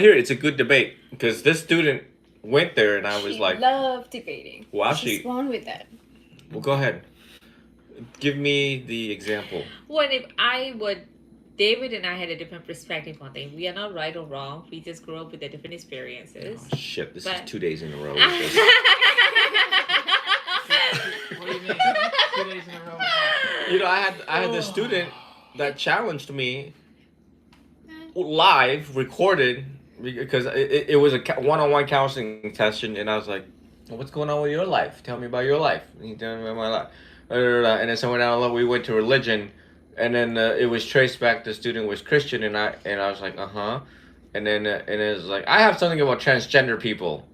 here it's a good debate because this student went there and I was She like, loved debating. well, She's actually, born with that. well, go ahead. Give me the example. What if I would? David and I had a different perspective on things. We are not right or wrong. We just grew up with the different experiences. Oh, shit, this is But- 2 days in a row. What with this. What do you mean? 2 days in a row. You know, I had this student that challenged me live, recorded, because it was a one-on-one counseling session, and I was like, well, "What's going on with your life? Tell me about your life." And he told me about my life, and then somewhere down the line we went to religion, and then it was traced back. The student was Christian, and I was like, and then and it was like, I have something about transgender people.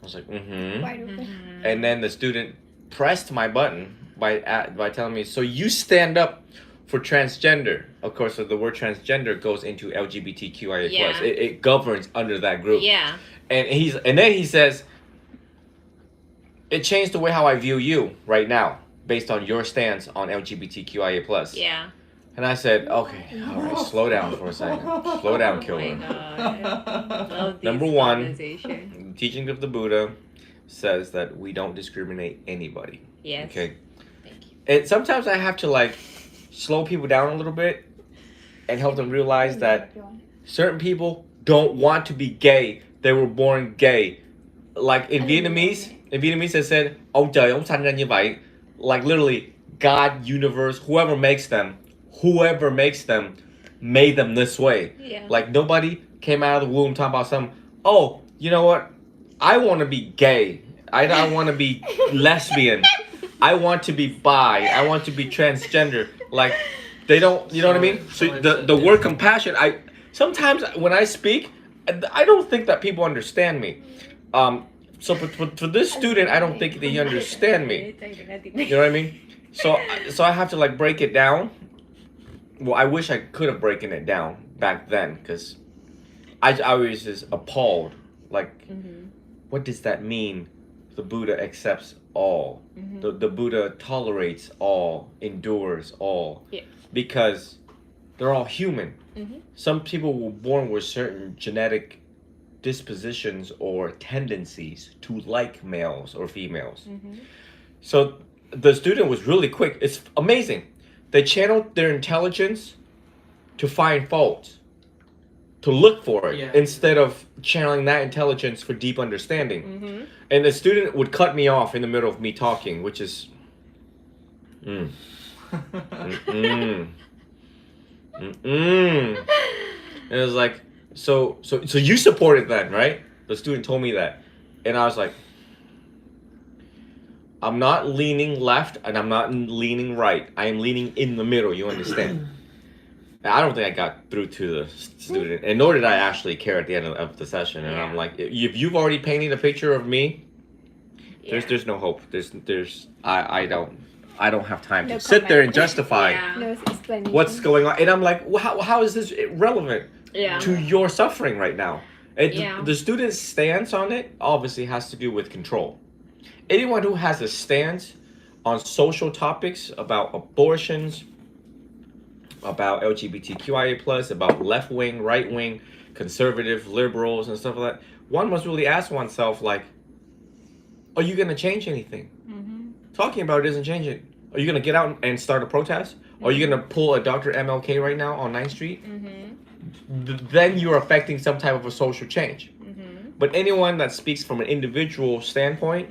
I was like, Wide open. and then the student pressed my button by telling me, so you stand up for transgender. Of course, so the word transgender goes into LGBTQIA+. Yeah. It governs under that group. Yeah. And then he says, it changed the way how I view you right now based on your stance on LGBTQIA+. Yeah. And I said, okay, all right, slow down for a second. Slow down, Oh my killer. God. Love these Number one, conversations. the teaching of the Buddha says that we don't discriminate anybody. Yes. Okay. Thank you. And sometimes I have to like slow people down a little bit and help them realize that certain people don't want to be gay. They were born gay. Like in Vietnamese they said, ông trời ông sanh ra như vậy. Like literally, God, universe, whoever makes them made them this way. Yeah. Like nobody came out of the womb talking about some, oh, you know what? I want to be gay. I don't want to be lesbian. I want to be bi. I want to be transgender. Like they don't, you know what I mean? So the word compassion, I sometimes when I speak, I don't think that people understand me. So for this student, I don't think they understand me. You know what I mean? So I have to like break it down. Well, I wish I could have broken it down back then because I was just appalled. Like, what does that mean? The Buddha accepts all. The Buddha tolerates all, endures all. Yeah. Because they're all human. Some people were born with certain genetic dispositions or tendencies to like males or females. So the student was really quick. It's amazing. They channeled their intelligence to find faults, to look for it, Yeah. instead of channeling that intelligence for deep understanding. And the student would cut me off in the middle of me talking, which is, And it was like, so you supported that, right? The student told me that, and I was like, I'm not leaning left and I'm not leaning right. I am leaning in the middle. You understand? I don't think I got through to the student, and nor did I actually care at the end of the session. And I'm Yeah. like, if you've already painted a picture of me, Yeah. there's no hope. I don't have time to No sit there comment. and justify Yeah. No explanation. what's going on. And I'm like, well, how is this relevant Yeah. to your suffering right now? Yeah. The student's stance on it obviously has to do with control. Anyone who has a stance on social topics about abortions, about LGBTQIA+, about left wing, right wing, conservative, liberals, and stuff like that, one must really ask oneself, like, are you going to change anything? Talking about it doesn't change it. Are you going to get out and start a protest? Are you going to pull a Dr. MLK right now on 9th Street? Then you're affecting some type of a social change. But anyone that speaks from an individual standpoint,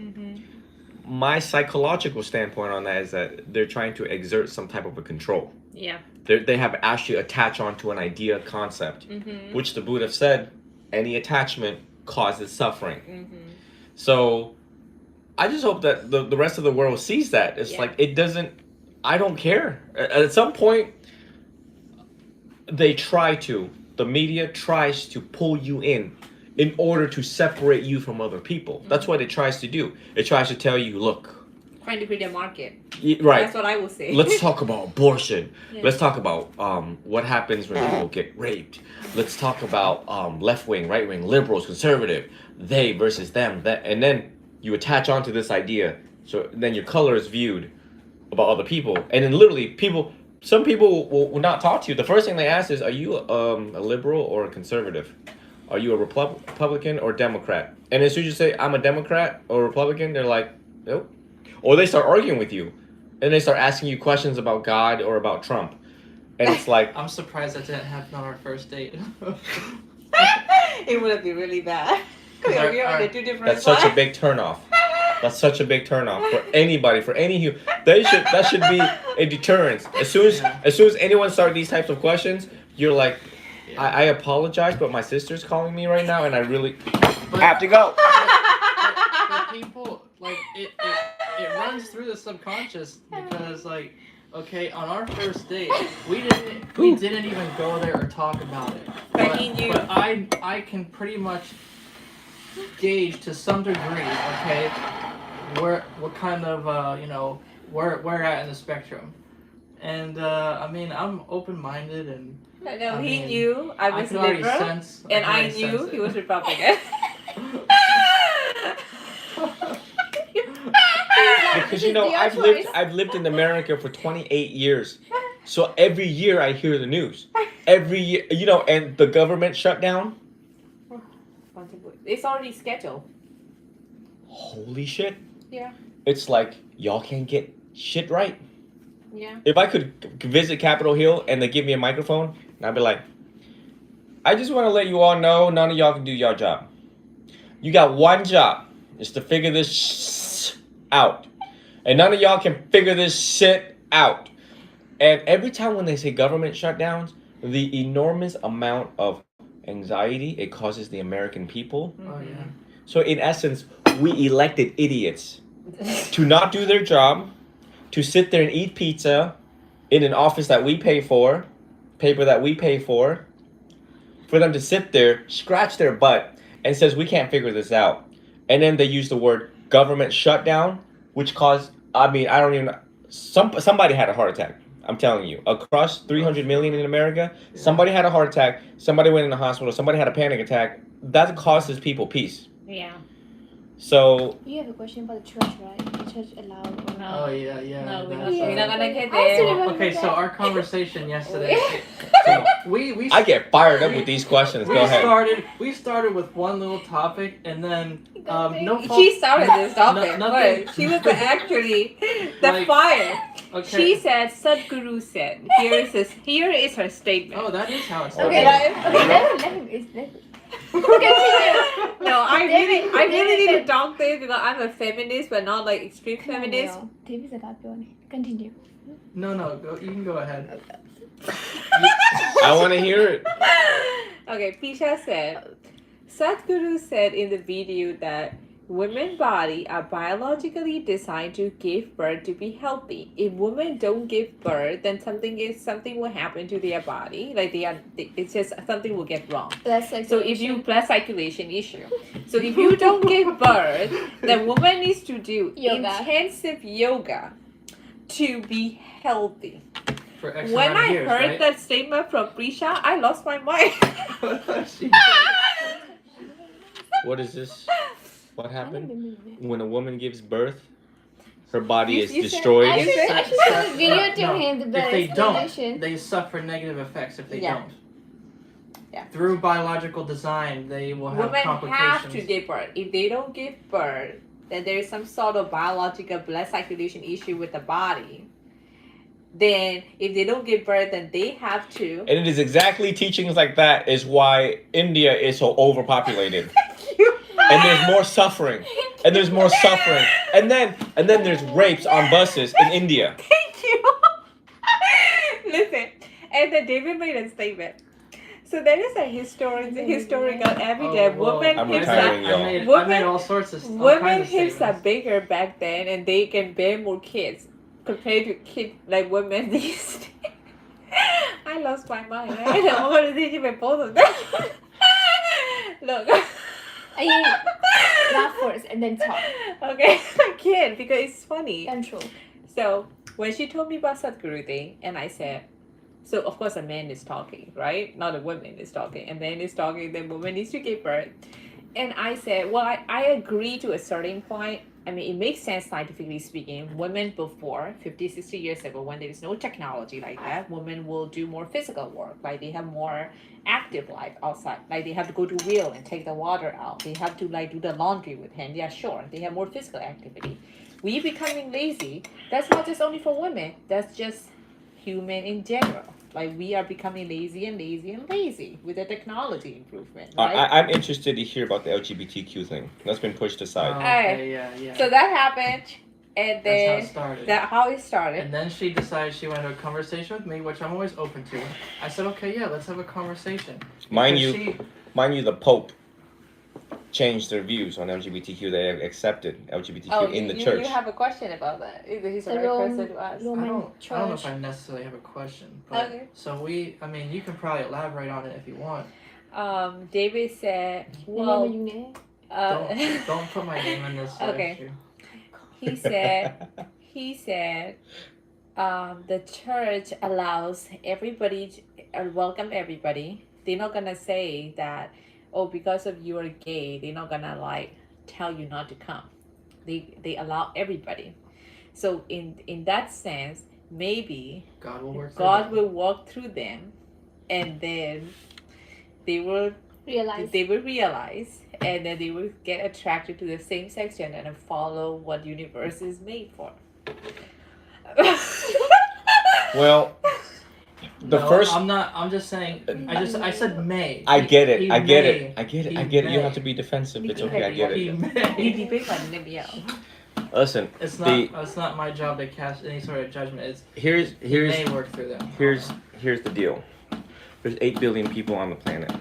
my psychological standpoint on that is that they're trying to exert some type of a control. Yeah. They have actually attached onto an idea, concept, which the Buddha said, any attachment causes suffering. So I just hope that the rest of the world sees that. It's Yeah. like, it doesn't, I don't care. At some point, the media tries to pull you in order to separate you from other people. That's what it tries to do. It tries to tell you, look, Trying to create a market. right. That's what I will say. Let's talk about abortion. Yeah. Let's talk about what happens when people get raped. Let's talk about left wing, right wing, liberals, conservative, they versus them. And then you attach onto this idea. So then your color is viewed about other people. And then literally some people will not talk to you. The first thing they ask is, are you a liberal or a conservative? are you a Republican or Democrat? And as soon as you say, I'm a Democrat or Republican, they're like, nope. Or they start arguing with you. And they start asking you questions about God or about Trump. And it's like, I'm surprised that didn't happen on our first date. It would have been really bad. We Our- are on our- the two different that's such a sides. big turnoff. That's such a big turnoff for anybody, for any human. That should be a deterrence. As soon as anyone start these types of questions, you're like, Yeah. I apologize, but my sister's calling me right now, and I really But- have to go. but people like it runs through the subconscious because like okay on our first date we didn't even go there or talk about it. But he knew. But I can pretty much gauge to some degree okay what kind of where we're at in the spectrum. And I mean I'm open minded and No, I he mean, knew I was can already liberal, sense and can I already knew sense he it. was Republican. Because This is your choice. I've lived in America for 28 years. So every year I hear the news. Every year, and the government shut down. It's already scheduled. Holy shit. Yeah. It's like y'all can't get shit right. Yeah. If I could visit Capitol Hill and they give me a microphone, and I'd be like, I just want to let you all know none of y'all can do your job. You got one job, is to figure this out. And none of y'all can figure this shit out. And every time when they say government shutdowns, the enormous amount of anxiety it causes the American people. Oh yeah. So in essence, we elected idiots to not do their job, to sit there and eat pizza in an office that we pay for, paper that we pay for them to sit there, scratch their butt, and says we can't figure this out. And then they use the word government shutdown, which caused, I don't even, somebody had a heart attack. I'm telling you, across 300 million in America, somebody had a heart attack, somebody went in the hospital, somebody had a panic attack. That causes people peace. Yeah. So You have a question about the church, right? The church allowed or not? Oh yeah, yeah. No, we're that's not, we're not gonna get I still there. remember Okay, so that. our conversation yesterday. So we I get fired up with these questions. Go ahead. We started with one little topic and then no fault. She started this topic, nothing. but she was actually the Like, fire. Okay. She said, Sadhguru said. Here is her statement. Oh, that is how it's Okay. Okay, Continue. No, I David, really need to David. talk this because I'm a feminist, but not like extreme feminist. David is a guy. Continue. No, go, you can go ahead. I want to hear it. Okay, Pisha said, Sadhguru said in the video that women's body are biologically designed to give birth to be healthy. If women don't give birth, then something will happen to their body. Like it's just something will get wrong. That's like So if you blood circulation issue. So if you don't give birth, then woman needs to do Yoga. intensive yoga to be healthy. For X When amount of I years, heard right? that statement from Prisha, I lost my mind. What is this? What happened? When a woman gives birth, her body is You said- destroyed. I should Sa- send a video to no, him. The if better they don't, explanation. they suffer negative effects if they Yeah. don't. Yeah. Through biological design, they will have Women complications. have to give birth. If they don't give birth, then there is some sort of biological blood circulation issue with the body. Then, if they don't give birth, then they have to. And it is exactly teachings like that is why India is so overpopulated. And there's more suffering. And there's more suffering. And then there's rapes on buses in India. Thank you. Listen, and then David made a statement. So there is a historical evidence. well, Women I'm hips retiring, are y'all. I Women- made all sorts of all women kinds of hips are statements. bigger back then, and they can bear more kids compared to kids like women these days. I lost my mind. I don't want to think about both of them. Look. Laugh first and then talk. Okay, I can't because it's funny. Control. So when she told me about Sadhguru thing, and I said, so of course a man is talking, right? Not a woman is talking. A man is talking, then woman needs to give birth. And I said, well, I agree to a certain point, I mean, it makes sense scientifically speaking. Women before 50, 60 years ago, when there is no technology like that, women will do more physical work. Like they have more active life outside. Like they have to go to wheel and take the water out. They have to like do the laundry with hand. Yeah, sure. They have more physical activity. We becoming lazy. That's not just only for women. That's just human in general. Like we are becoming lazy and lazy and lazy with the technology improvement, right? I'm interested to hear about the LGBTQ thing. That's been pushed aside. Okay, yeah. So that happened, and That's how it then started. that how it started. And then she decided she wanted a conversation with me, which I'm always open to. I said, okay, yeah, let's have a conversation. Mind Because you, the Pope changed their views on LGBTQ. They accepted LGBTQ in the church. You have a question about that. Either he's the The right Rome- person to ask. Rome- I don't know if Church. I necessarily have a question, but Okay. so I mean, you can probably elaborate on it if you want. David said, Well, well, you Don't put my name in this. Okay. issue. he said, the church allows everybody, welcome everybody. They're not gonna say that, oh, because of you are gay, they're not gonna like tell you not to come. They allow everybody. So in that sense, maybe God will work. God will walk through them, and then they will realize, and then they will get attracted to the same sex gender and follow what universe is made for. Well, I'm not. I'm just saying. I said may. I get it. He I get may. it. I get it. He I get it. You may. have to be defensive. It's He okay. I get He it. Đi may. biết mà nem yêu. Listen, It's not my job to cast any sort of judgment. It's here's he may work through them. here's the deal. There's 8 billion people on the planet.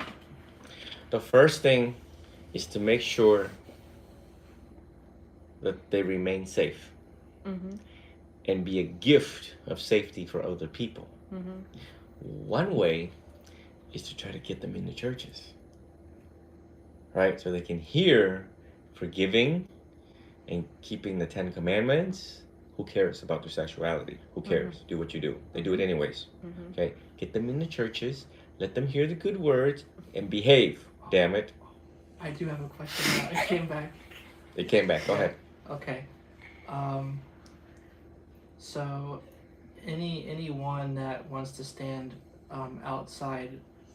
The first thing is to make sure that they remain safe Mhm. and be a gift of safety for other people. Mhm. One way is to try to get them into churches, right? So they can hear forgiving and keeping the 10 Commandments. Who cares about their sexuality? Who cares? Do what you do. They do it anyways. Mhm. Okay? Get them into churches, let them hear the good words, and behave. Damn it. I do have a question now. It came back. It came back. Go ahead. Okay. So, anyone that wants to stand outside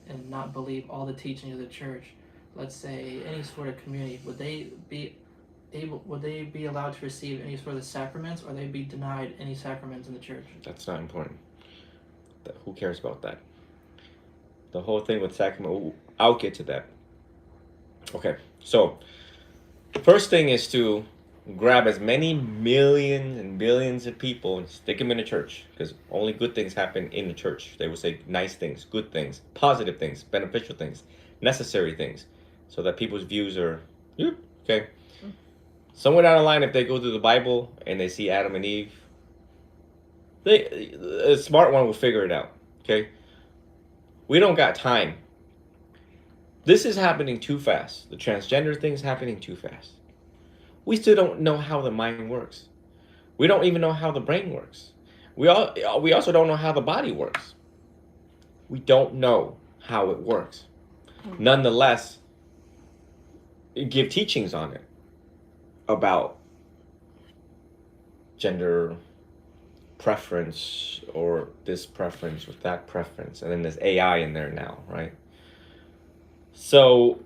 and not believe all the teaching of the church, let's say any sort of community, would they be allowed to receive any sort of sacraments, or they'd be denied any sacraments in the church? That's not important. Who cares about that? The whole thing with sacrament, I'll get to that. Okay, so first thing is to grab as many millions and billions of people and stick them in a church, because only good things happen in the church. They would say nice things, good things, positive things, beneficial things, necessary things, so that people's views are, okay. Somewhere down the line, if they go through the Bible and they see Adam and Eve, a smart one will figure it out, okay? We don't got time. This is happening too fast. The transgender thing is happening too fast. We still don't know how the mind works. We don't even know how the brain works. We also don't know how the body works. We don't know how it works. Nonetheless, give teachings on it about gender preference, or this preference with that preference, and then there's AI in there now, right? So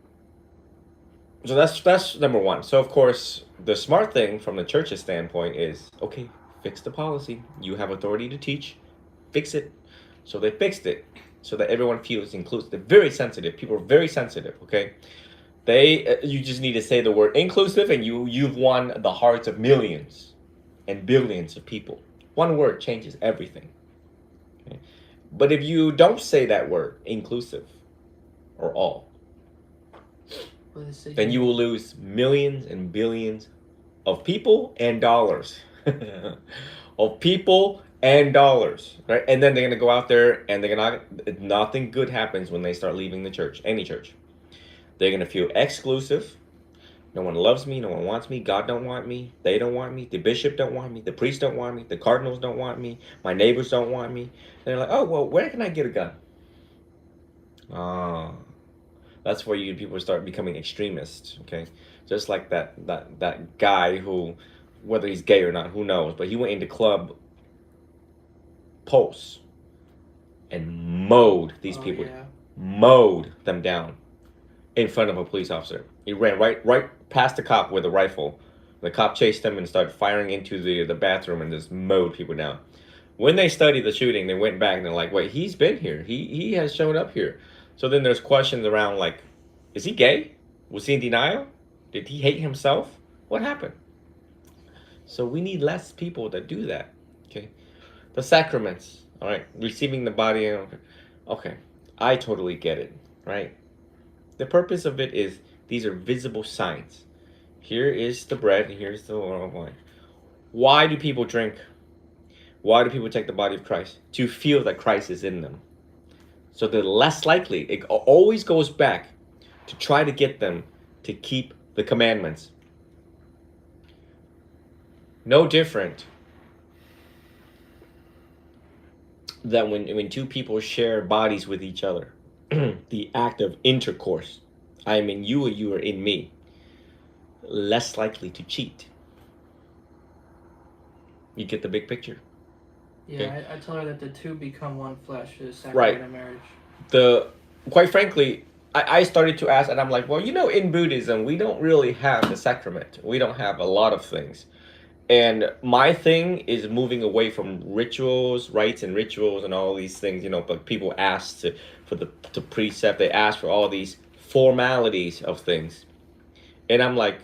that's number one. So of course, the smart thing from the church's standpoint is, okay, fix the policy. You have authority to teach, fix it. So they fixed it so that everyone feels inclusive. They're very sensitive. People are very sensitive, okay? You just need to say the word inclusive, and you've won the hearts of millions and billions of people. One word changes everything. Okay? But if you don't say that word, inclusive, or all, then you will lose millions and billions of people and dollars. Of people and dollars, right? And then they're gonna go out there and nothing good happens when they start leaving the church, any church. They're gonna feel exclusive. No one loves me, no one wants me, God don't want me, they don't want me, the bishop don't want me, the priest don't want me, the cardinals don't want me, my neighbors don't want me. They're like, oh, well, where can I get a gun? That's where people start becoming extremists. Okay, just like that guy who, whether he's gay or not, who knows? But he went into Club Pulse and mowed these people, Yeah. mowed them down in front of a police officer. He ran right past the cop with a rifle. The cop chased him and started firing into the bathroom and just mowed people down. When they studied the shooting, they went back and they're like, wait, he's been here. He has shown up here. So then there's questions around like, is he gay? Was he in denial? Did he hate himself? What happened? So we need less people that do that. Okay. The sacraments. All right. Receiving the body. Okay. I totally get it. Right. The purpose of it is these are visible signs. Here is the bread and here's the wine. Why do people drink? Why do people take the body of Christ? To feel that Christ is in them. So they're less likely. It always goes back to try to get them to keep the commandments. No different than when two people share bodies with each other. The act of intercourse. I am in you or you are in me. Less likely to cheat. You get the big picture. Yeah, Okay. I tell her that the two become one flesh is sacrament Right. of marriage. Quite frankly, I started to ask, and I'm like, well, in Buddhism, we don't really have the sacrament. We don't have a lot of things. And my thing is moving away from rituals, rites and rituals and all these things, but people ask for the precept, they ask for all these formalities of things. And I'm like,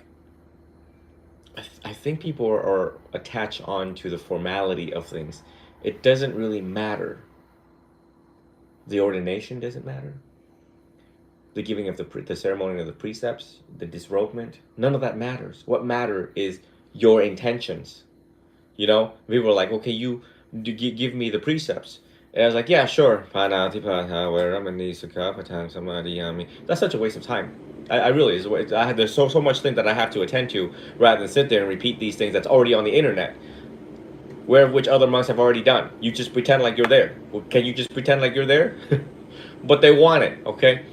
I think people are attached on to the formality of things. It doesn't really matter. The ordination doesn't matter. The giving of the ceremony of the precepts, the disrobement, none of that matters. What matters is your intentions. People are like, okay, you give me the precepts. And I was like, yeah, sure. That's such a waste of time. I really is. There's so much thing that I have to attend to rather than sit there and repeat these things that's already on the internet. Which other monks have already done. You just pretend like you're there. Well, can you just pretend like you're there? But they want it, okay?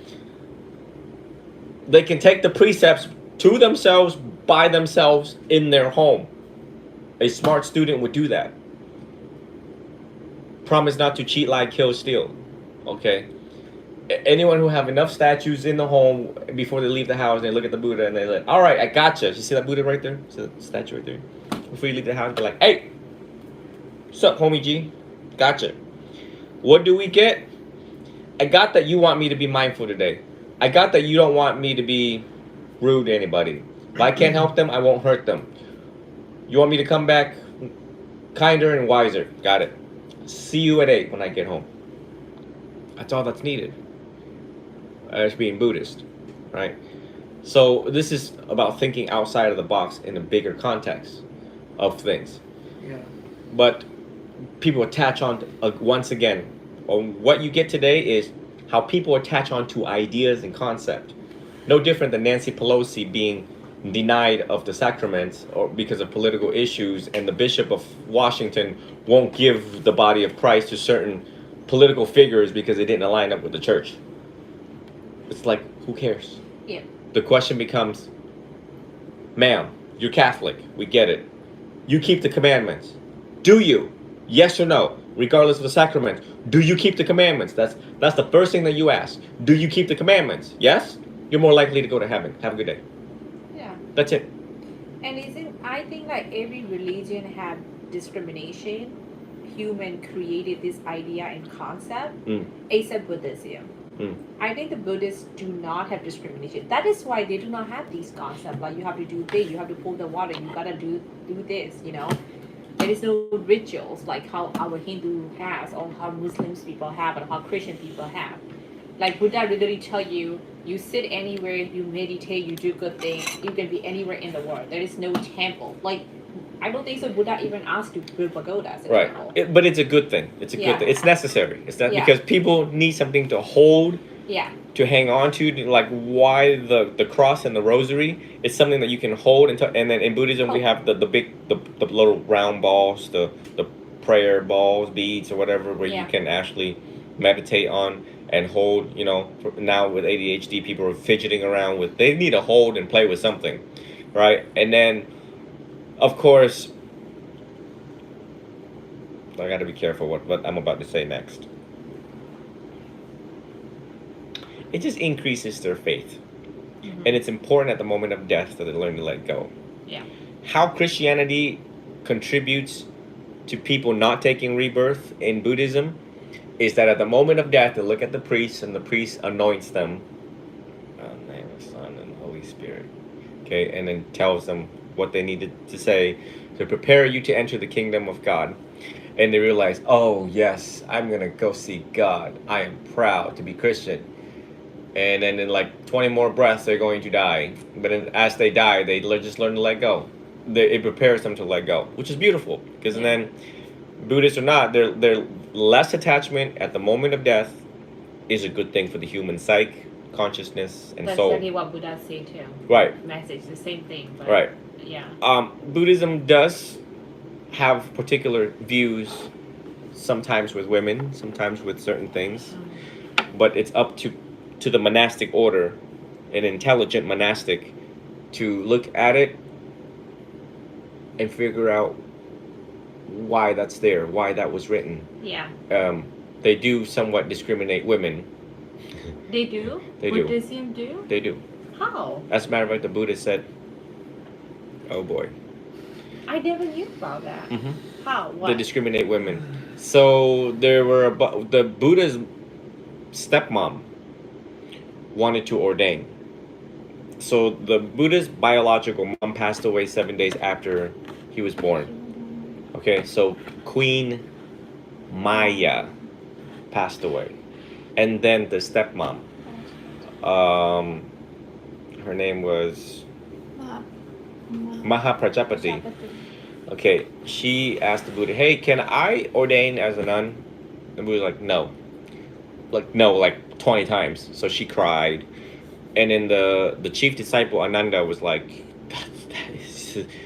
They can take the precepts to themselves, by themselves, in their home. A smart student would do that. Promise not to cheat, lie, kill, steal. Okay? Anyone who have enough statues in the home before they leave the house, they look at the Buddha and they're like, all right, I gotcha. You see that Buddha right there? See that statue right there? Before you leave the house, they're like, hey, what's up, homie G? Gotcha. What do we get? I got that you want me to be mindful today. I got that you don't want me to be rude to anybody. If I can't help them, I won't hurt them. You want me to come back kinder and wiser. Got it. See you at 8 when I get home. That's all that's needed. As being Buddhist, right? So this is about thinking outside of the box in a bigger context of things. Yeah. But people attach on to, once again, what you get today is how people attach on to ideas and concept. No different than Nancy Pelosi being denied of the sacraments or because of political issues, and the Bishop of Washington won't give the body of Christ to certain political figures because they didn't align up with the church. It's like, who cares? Yeah. The question becomes, ma'am, you're Catholic, we get it. You keep the commandments. Do you? Yes or no? Regardless of the sacrament, do you keep the commandments? That's the first thing that you ask. Do you keep the commandments? Yes? You're more likely to go to heaven. Have a good day. Yeah. That's it. And I think like every religion have discrimination. Human created this idea and concept, except Buddhism. I think the Buddhists do not have discrimination. That is why they do not have these concepts. Like you have to do this, you have to pull the water, you gotta do this, There is no rituals like how our Hindu has, or how Muslims people have, or how Christian people have. Like Buddha literally tell you, you sit anywhere, you meditate, you do good things, you can be anywhere in the world. There is no temple. Like, I don't think so Buddha even asked to build pagodas. Right. But it's a good thing. It's a good thing. It's necessary. It's that because people need something to hold, to hang on to, like why the cross and the rosary is something that you can hold, and then in Buddhism we have the little round balls, the prayer balls, beads or whatever, where you can actually meditate on. and hold. Now with ADHD, people are fidgeting around with. They need to hold and play with something, right? And then, of course, I got to be careful what I'm about to say next. It just increases their faith. And it's important at the moment of death that they learn to let go. Yeah. How Christianity contributes to people not taking rebirth in Buddhism is that at the moment of death, they look at the priest and the priest anoints them. In the name of the Son and the Holy Spirit. Okay, and then tells them what they needed to say to prepare you to enter the kingdom of God. And they realize, oh yes, I'm going to go see God. I am proud to be Christian. And then in like 20 more breaths, they're going to die. But as they die, they just learn to let go. It prepares them to let go, which is beautiful. Because then, Buddhist or not, they're less attachment at the moment of death is a good thing for the human psyche, consciousness, and That's soul. exactly what Buddha said too. Right. Message, the same thing. But Right. Yeah. Buddhism does have particular views, sometimes with women, sometimes with certain things. But it's up to the monastic order, an intelligent monastic, to look at it and figure out why that's there, why that was written. Yeah. They do somewhat discriminate women. They do? They do. Buddhism do? They do. How? As a matter of fact, the Buddha said, oh boy. I never knew about that. Mm-hmm. How? What? They discriminate women. So there were the Buddha's stepmom wanted to ordain. So the Buddha's biological mom passed away 7 days after he was born. Okay, so Queen Maya passed away. And then the stepmom, her name was Mahaprajapati. Okay, she asked the Buddha, hey, can I ordain as a nun? The Buddha was like, no. Like 20 times. So she cried. And then the chief disciple, Ananda, was like,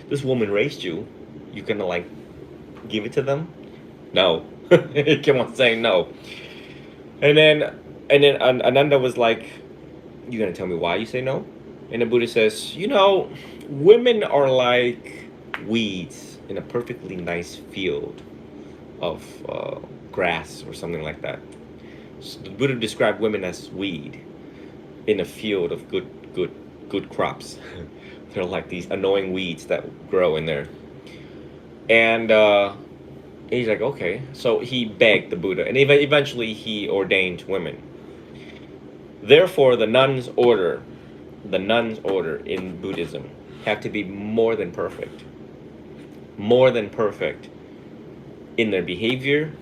this woman raised you. You gonna like give it to them? No. He kept on saying no. And then Ananda was like, you gonna tell me why you say no? And the Buddha says, women are like weeds in a perfectly nice field of grass or something like that. So the Buddha described women as weed in a field of good crops. They're like these annoying weeds that grow in there. And he's like, okay. So he begged the Buddha, and eventually he ordained women. Therefore, the nuns order in Buddhism have to be more than perfect. More than perfect in their behavior.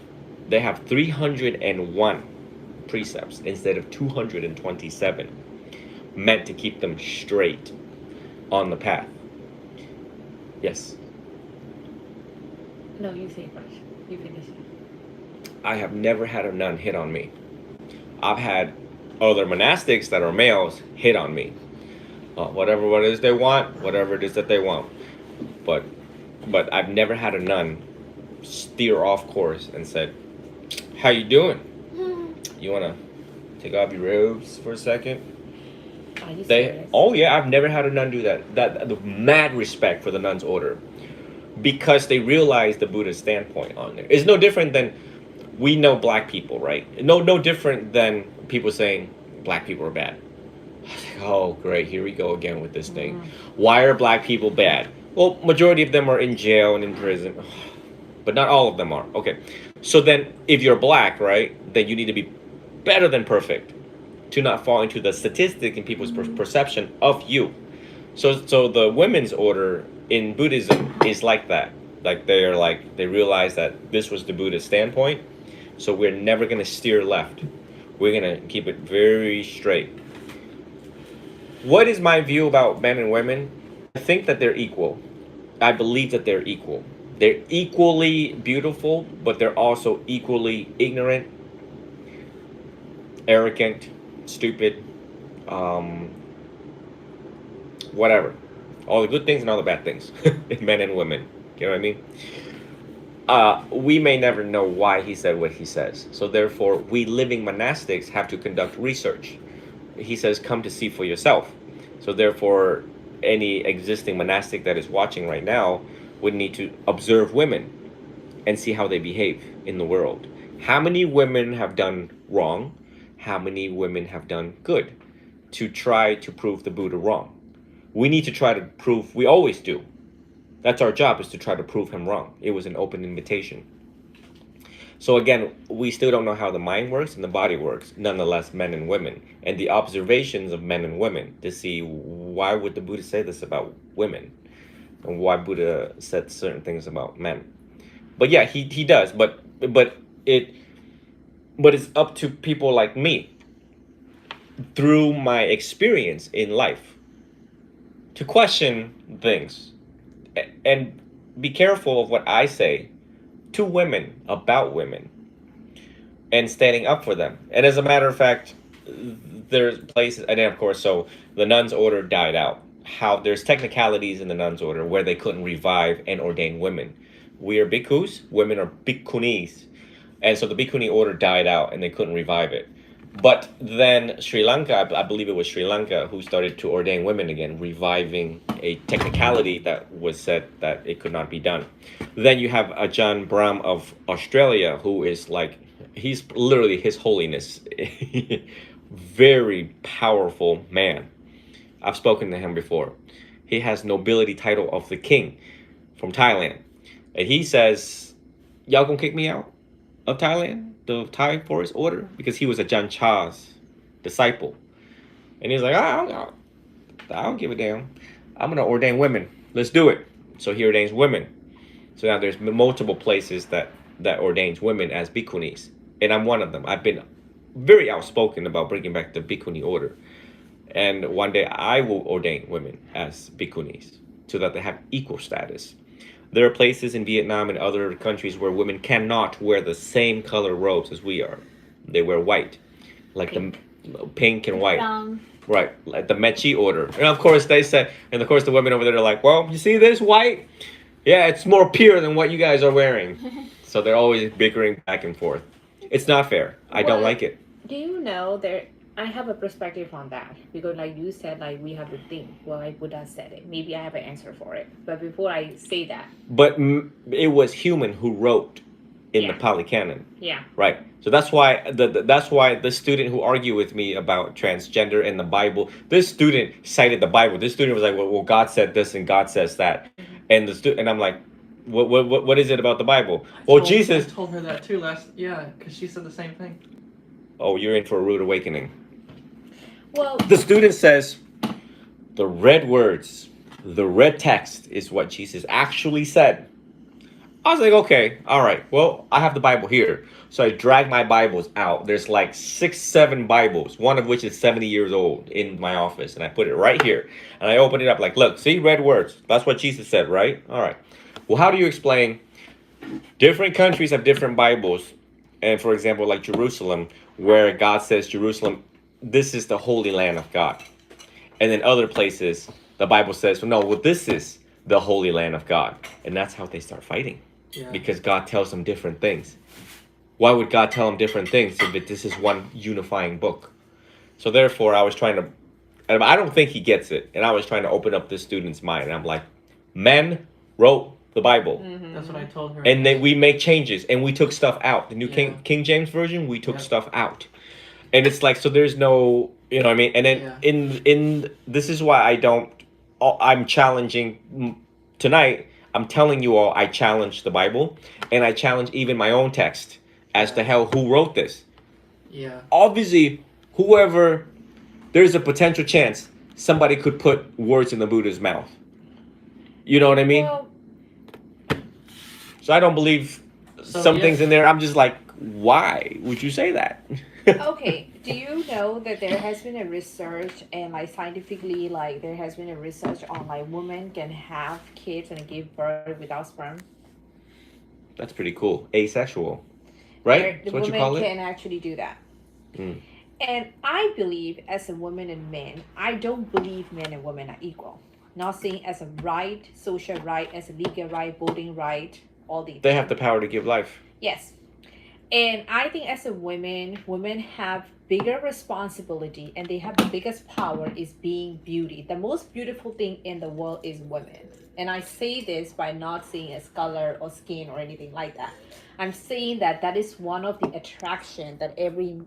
They have 301 precepts instead of 227, meant to keep them straight on the path. Yes. No, you say first. You finish. I have never had a nun hit on me. I've had other monastics that are males hit on me. Whatever it is they want, whatever it is that they want. But I've never had a nun steer off course and said, how you doing? You want to take off your robes for a second? Are you serious? Oh yeah, I've never had a nun do that. The mad respect for the nun's order, because they realize the Buddha's standpoint on there. It's no different than, we know black people, right? No different than people saying black people are bad. Oh great, here we go again with this thing. Why are black people bad? Well, majority of them are in jail and in prison, but not all of them are. Okay, so then if you're black, right, then you need to be better than perfect to not fall into the statistic in people's perception of you. So the women's order in Buddhism is like that. Like they realize that this was the Buddha's standpoint, so we're never gonna steer left. We're gonna keep it very straight. What is my view about men and women? I think that they're equal. I believe that they're equal. They're equally beautiful, but they're also equally ignorant, arrogant, stupid, whatever. All the good things and all the bad things in men and women. You know what I mean? we may never know why he said what he says. So therefore, we living monastics have to conduct research. He says, come to see for yourself. So therefore, any existing monastic that is watching right now would need to observe women and see how they behave in the world. How many women have done wrong? How many women have done good to try to prove the Buddha wrong? We need to try to prove, we always do. That's our job, is to try to prove him wrong. It was an open invitation. So again, we still don't know how the mind works and the body works, nonetheless, men and women. And the observations of men and women to see why would the Buddha say this about women? And why Buddha said certain things about men. But yeah, he does. But it's up to people like me, through my experience in life, to question things and be careful of what I say to women about women and standing up for them. And as a matter of fact, there's places, and then of course, so the nuns order died out. How there's technicalities in the nuns order where they couldn't revive and ordain women. We are bhikkhus, women are bhikkhunis. And so the bhikkhuni order died out and they couldn't revive it. But then Sri Lanka, I believe it was Sri Lanka, who started to ordain women again, reviving a technicality that was said that it could not be done. Then you have Ajahn Brahm of Australia, who is like, he's literally His Holiness. Very powerful man. I've spoken to him before. He has nobility title of the king from Thailand. And he says, y'all gonna kick me out of Thailand, the Thai Forest Order? Because he was Ajahn Chah's disciple. And he's like, I don't give a damn. I'm gonna ordain women. Let's do it. So he ordains women. So now there's multiple places that ordains women as bhikkhunis. And I'm one of them. I've been very outspoken about bringing back the bhikkhuni order. And one day I will ordain women as bhikkhunis so that they have equal status. There are places in Vietnam and other countries where women cannot wear the same color robes as we are. They wear white, like Pink. the pink and white. Brown. Right, like the Mechi order. And of course they said, and of course the women over there are like, well, you see this white? Yeah, it's more pure than what you guys are wearing. So they're always bickering back and forth. It's not fair. I don't like it. Do you know there? I have a perspective on that because, like you said, like we have to think. Well, like Buddha said it. Maybe I have an answer for it. But before I say that, But it was human who wrote in the Yeah. Pali Canon. yeah, Right. So that's why that's why the student who argued with me about transgender in the Bible, this student cited the Bible. This student was like, well, God said this and God says that. And and I'm like, what is it about the Bible? Well, Jesus. I told her that too because she said the same thing. Oh, you're in for a rude awakening. well, The student says, the red words, the red text is what Jesus actually said. I was like, okay, all right. Well, I have the Bible here. So I drag my Bibles out. There's like 6, 7 Bibles, one of which is 70 years old in my office. And I put it right here. And I open it up like, look, see, red words. That's what Jesus said, right? All right. Well, how do you explain different countries have different Bibles? And for example, like Jerusalem, where God says, Jerusalem, this is the holy land of God. And then other places, the Bible says, well, no, well, this is the holy land of God. And that's how they start fighting. Yeah. Because God tells them different things. Why would God tell them different things if this is one unifying book? So therefore, I was trying to, and I don't think he gets it. And I was trying to open up this student's mind. And I'm like, men wrote the Bible. That's what I told her. And then we make changes and we took stuff out. The new Yeah. King James Version, we took Yep. stuff out. And it's like, so there's no, you know what I mean? And then Yeah. in this is why I'm challenging tonight. I'm telling you all, I challenge the Bible and I challenge even my own text as to hell who wrote this. Yeah. Obviously, whoever, there's a potential chance somebody could put words in the Buddha's mouth. You know what I mean? well, So I don't believe So, some yeah. things in there. I'm just like, why would you say that? okay. Do you know that there has been a research and like scientifically, like there has been a research on like women can have kids and give birth without sperm? That's pretty cool. Asexual, right? The That's what you women call it. can actually do that. Mm. And I believe as a woman and man, I don't believe men and women are equal. Not saying as a right, social right, as a legal right, voting right, all the They have the power to give life. Yes. And I think as a women have bigger responsibility and they have the biggest power is being beauty. The most beautiful thing in the world is women. And I say this by not saying as color or skin or anything like that. I'm saying that that is one of the attraction that every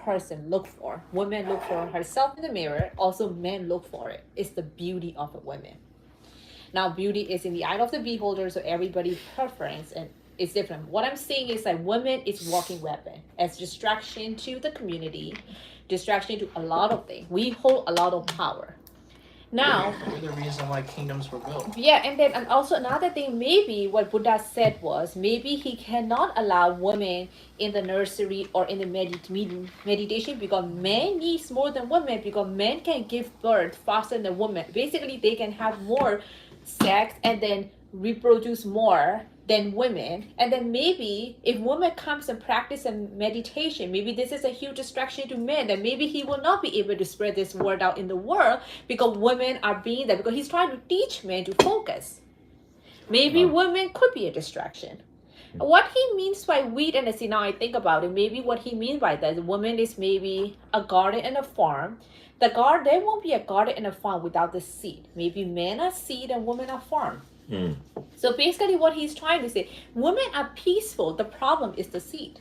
person look for. Women look for herself in the mirror. Also men look for it. It's the beauty of a woman. Now beauty is in the eye of the beholder, so everybody's preference and it's different. What I'm saying is that women is walking weapon as distraction to the community, distraction to a lot of things. We hold a lot of power. Now, We're the reason why kingdoms were built. yeah, and also another thing, maybe what Buddha said was maybe he cannot allow women in the nursery or in the meditation because men needs more than women because men can give birth faster than women. Basically, they can have more sex and then reproduce more than women. And then maybe if women comes and practice a meditation, maybe this is a huge distraction to men, and maybe he will not be able to spread this word out in the world because women are being there because he's trying to teach men to focus. Maybe women could be a distraction. What he means by wheat and the seed, now I think about it, maybe what he means by that, the woman is maybe a garden and a farm. The garden, there won't be a garden and a farm without the seed. Maybe men are seed and women are farm. So basically what he's trying to say, women are peaceful. The problem is the seed.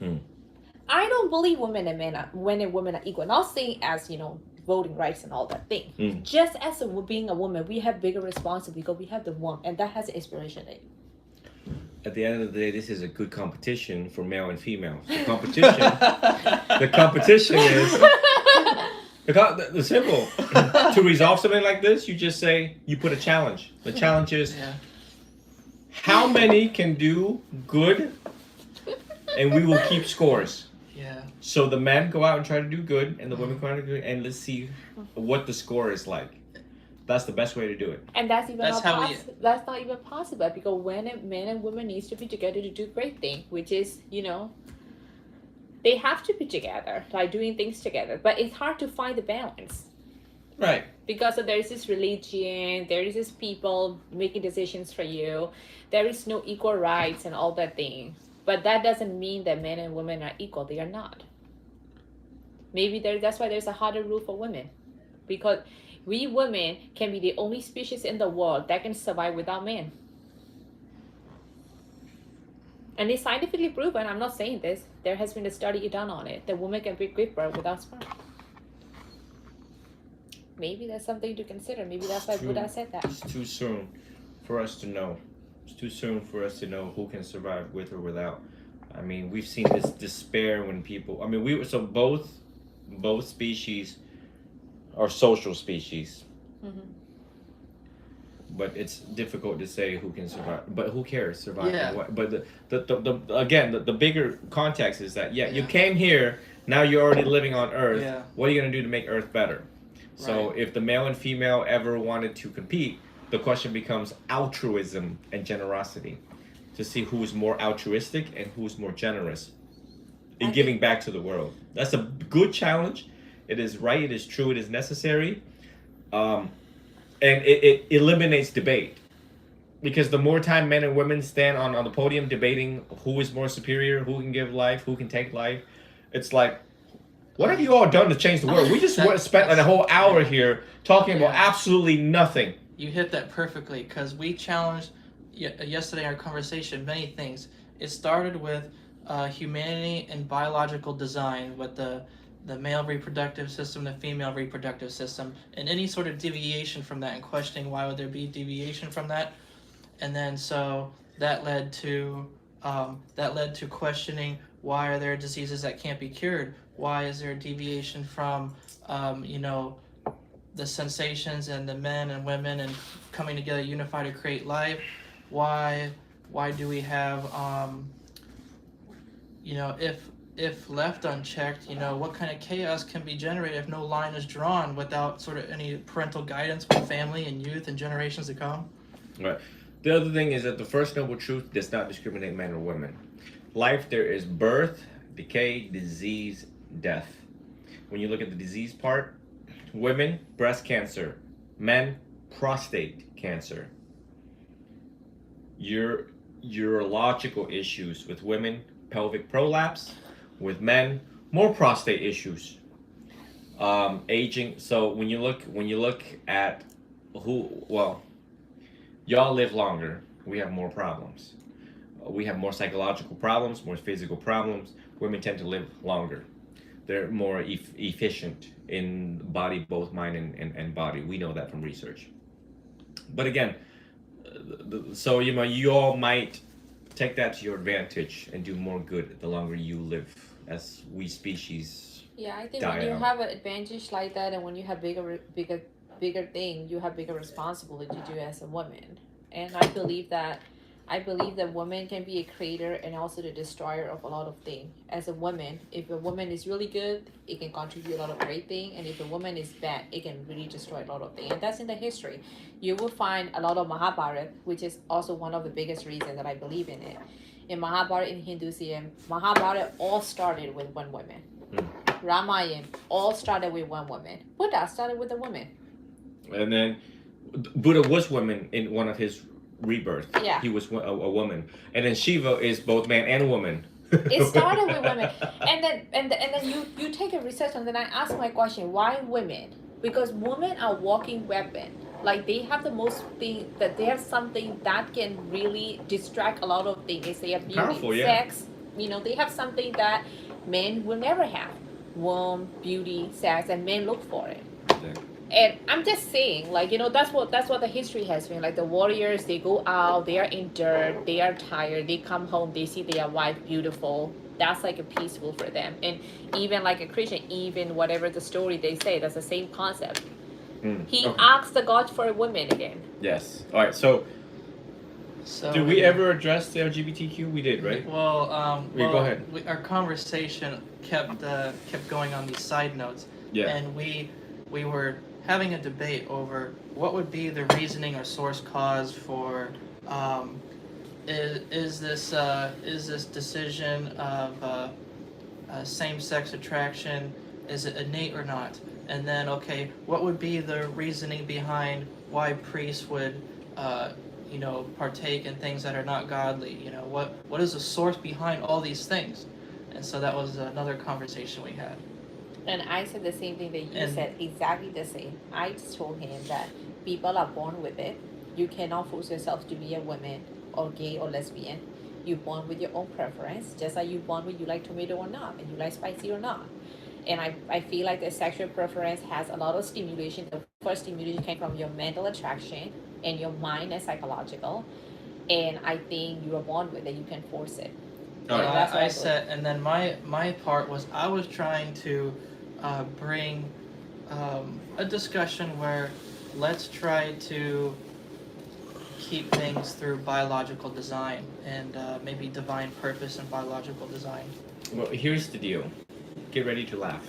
I don't believe women and women are equal. Not saying as, voting rights and all that thing. Just as being a woman, we have bigger responsibility because we have the womb, and that has an inspiration in it. At the end of the day, this is a good competition for male and female. The competition is the simple. To resolve something like this, you just say you put a challenge. The challenge is how many can do good, and we will keep scores. Yeah. So the men go out and try to do good, and the women go out and do good, and let's see what the score is like. That's the best way to do it. And that's That's not even possible because men and women needs to be together to do great things, which is, they have to be together, like doing things together. But it's hard to find the balance. Right. Because there is this religion, there is this people making decisions for you, there is no equal rights and all that thing. But that doesn't mean that men and women are equal. They are not. Maybe that's why there's a harder rule for women. Because we women can be the only species in the world that can survive without men. And it's scientifically proven, I'm not saying this, there has been a study done on it, that women can give birth without sperm. Maybe that's something to consider. Maybe that's why Buddha said that. It's too soon for us to know. It's too soon for us to know who can survive with or without. I mean, we've seen this despair when people, both species are social species. But it's difficult to say who can survive. But who cares survive? Yeah. What? But the bigger context is that you came here. Now you're already living on Earth. Yeah. What are you gonna do to make Earth better? So if the male and female ever wanted to compete, the question becomes altruism and generosity, to see who's more altruistic and who's more generous in giving back to the world. That's a good challenge. It is right. It is true. It is necessary. And it eliminates debate, because the more time men and women stand on the podium debating who is more superior, who can give life, who can take life, it's like, what have you all done to change the world? We just spent like a whole hour here talking about absolutely nothing. You hit that perfectly, because we challenged yesterday in our conversation many things. It started with humanity and biological design, with the male reproductive system, the female reproductive system, and any sort of deviation from that, and questioning why would there be deviation from that. And then so that led to questioning, why are there diseases that can't be cured? Why is there a deviation from the sensations and the men and women and coming together unified to create life? Why do we have if left unchecked, what kind of chaos can be generated if no line is drawn without sort of any parental guidance for family and youth and generations to come? Right. The other thing is that the first noble truth does not discriminate men or women. Life, there is birth, decay, disease, death. When you look at the disease part, women, breast cancer. Men, prostate cancer. urological issues. With women, pelvic prolapse. With men, more prostate issues. Aging. So when you look at y'all live longer. We have more problems. We have more psychological problems, more physical problems. Women tend to live longer. They're more efficient in body, both mind and body. We know that from research. But again, so you all might take that to your advantage and do more good the longer you live, as we species. Yeah, I think Die when you out. have an advantage like that, and when you have bigger thing, you have bigger responsibility to do as a woman. And I believe that woman can be a creator and also the destroyer of a lot of things. As a woman, if a woman is really good, it can contribute a lot of great things, and if a woman is bad, it can really destroy a lot of things. And that's in the history. You will find a lot of Mahabharata, which is also one of the biggest reasons that I believe in it. In Mahabharata, in Hinduism, Mahabharata all started with one woman. Ramayana all started with one woman. Buddha started with a woman. And then Buddha was woman in one of his rebirth. Yeah. He was a woman. And then Shiva is both man and woman. It started with women, and then you take a research, and then I ask my question: why women? Because women are walking weapon. Like they have the most thing that they have something that can really distract a lot of things. They have beauty, Powerful, yeah. sex. They have something that men will never have: womb, beauty, sex, and men look for it. Yeah. And I'm just saying, like, that's what the history has been. Like the warriors, they go out, they are in dirt, they are tired, they come home, they see their wife beautiful. That's like a peaceful for them. And even like a Christian, even whatever the story they say, that's the same concept. He Okay. asks the God for a woman again. Yes. All right. So, So did we ever address the LGBTQ? We did, right? Well, Go ahead. Our conversation kept going on these side notes, Yeah. and we were having a debate over what would be the reasoning or source cause for is this decision of same-sex attraction, is it innate or not? And then, okay, what would be the reasoning behind why priests would partake in things that are not godly? What is the source behind all these things? And so that was another conversation we had. And I said the same thing that you And- said, exactly the same. I just told him that people are born with it. You cannot force yourself to be a woman or gay or lesbian. You're born with your own preference, just like you're born with you like tomato or not, and you like spicy or not. And I feel like the sexual preference has a lot of stimulation. The first stimulation came from your mental attraction and your mind and psychological. And I think you are born with it. You can force it. All right. And that's what I believe. said, and then my part was I was trying to bring a discussion where let's try to keep things through biological design and maybe divine purpose and biological design. Well, here's the deal. Get ready to laugh.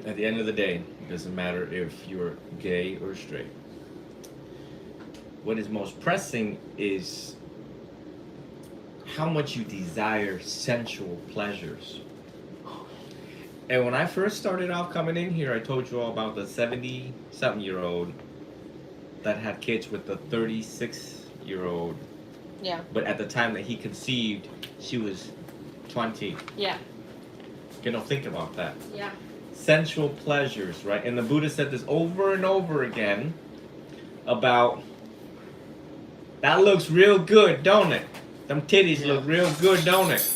At the end of the day, it doesn't matter if you're gay or straight. What is most pressing is how much you desire sensual pleasures. And when I first started off coming in here, I told you all about the 70-something-year-old that had kids with the 36-year-old. Yeah. But at the time that he conceived, she was 20. Yeah. Think about that. Yeah. Sensual pleasures, right? And the Buddha said this over and over again about, that looks real good, don't it? Them titties look real good, don't it?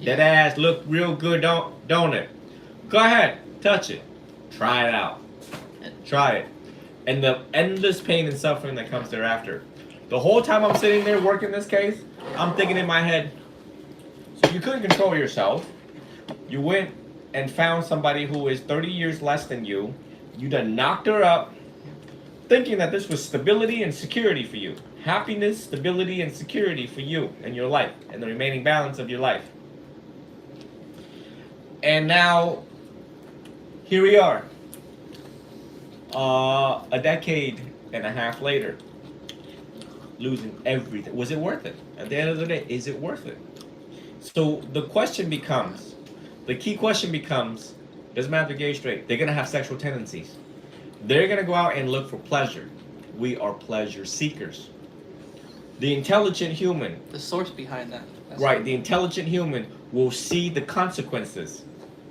That ass look real good, don't it? Go ahead, touch it. Try it out. Try it. And the endless pain and suffering that comes thereafter. The whole time I'm sitting there working this case, I'm thinking in my head, so you couldn't control yourself. You went and found somebody who is 30 years less than you. You done knocked her up, thinking that this was stability and security for you. Happiness, stability, and security for you and your life and the remaining balance of your life. And now, here we are. A decade and a half later, losing everything. Was it worth it? At the end of the day, is it worth it? So the question becomes, the key question becomes, doesn't matter if they're gay or straight, they're gonna have sexual tendencies. They're going to go out and look for pleasure. We are pleasure seekers. The intelligent human, The source behind that. That's right, the intelligent human will see the consequences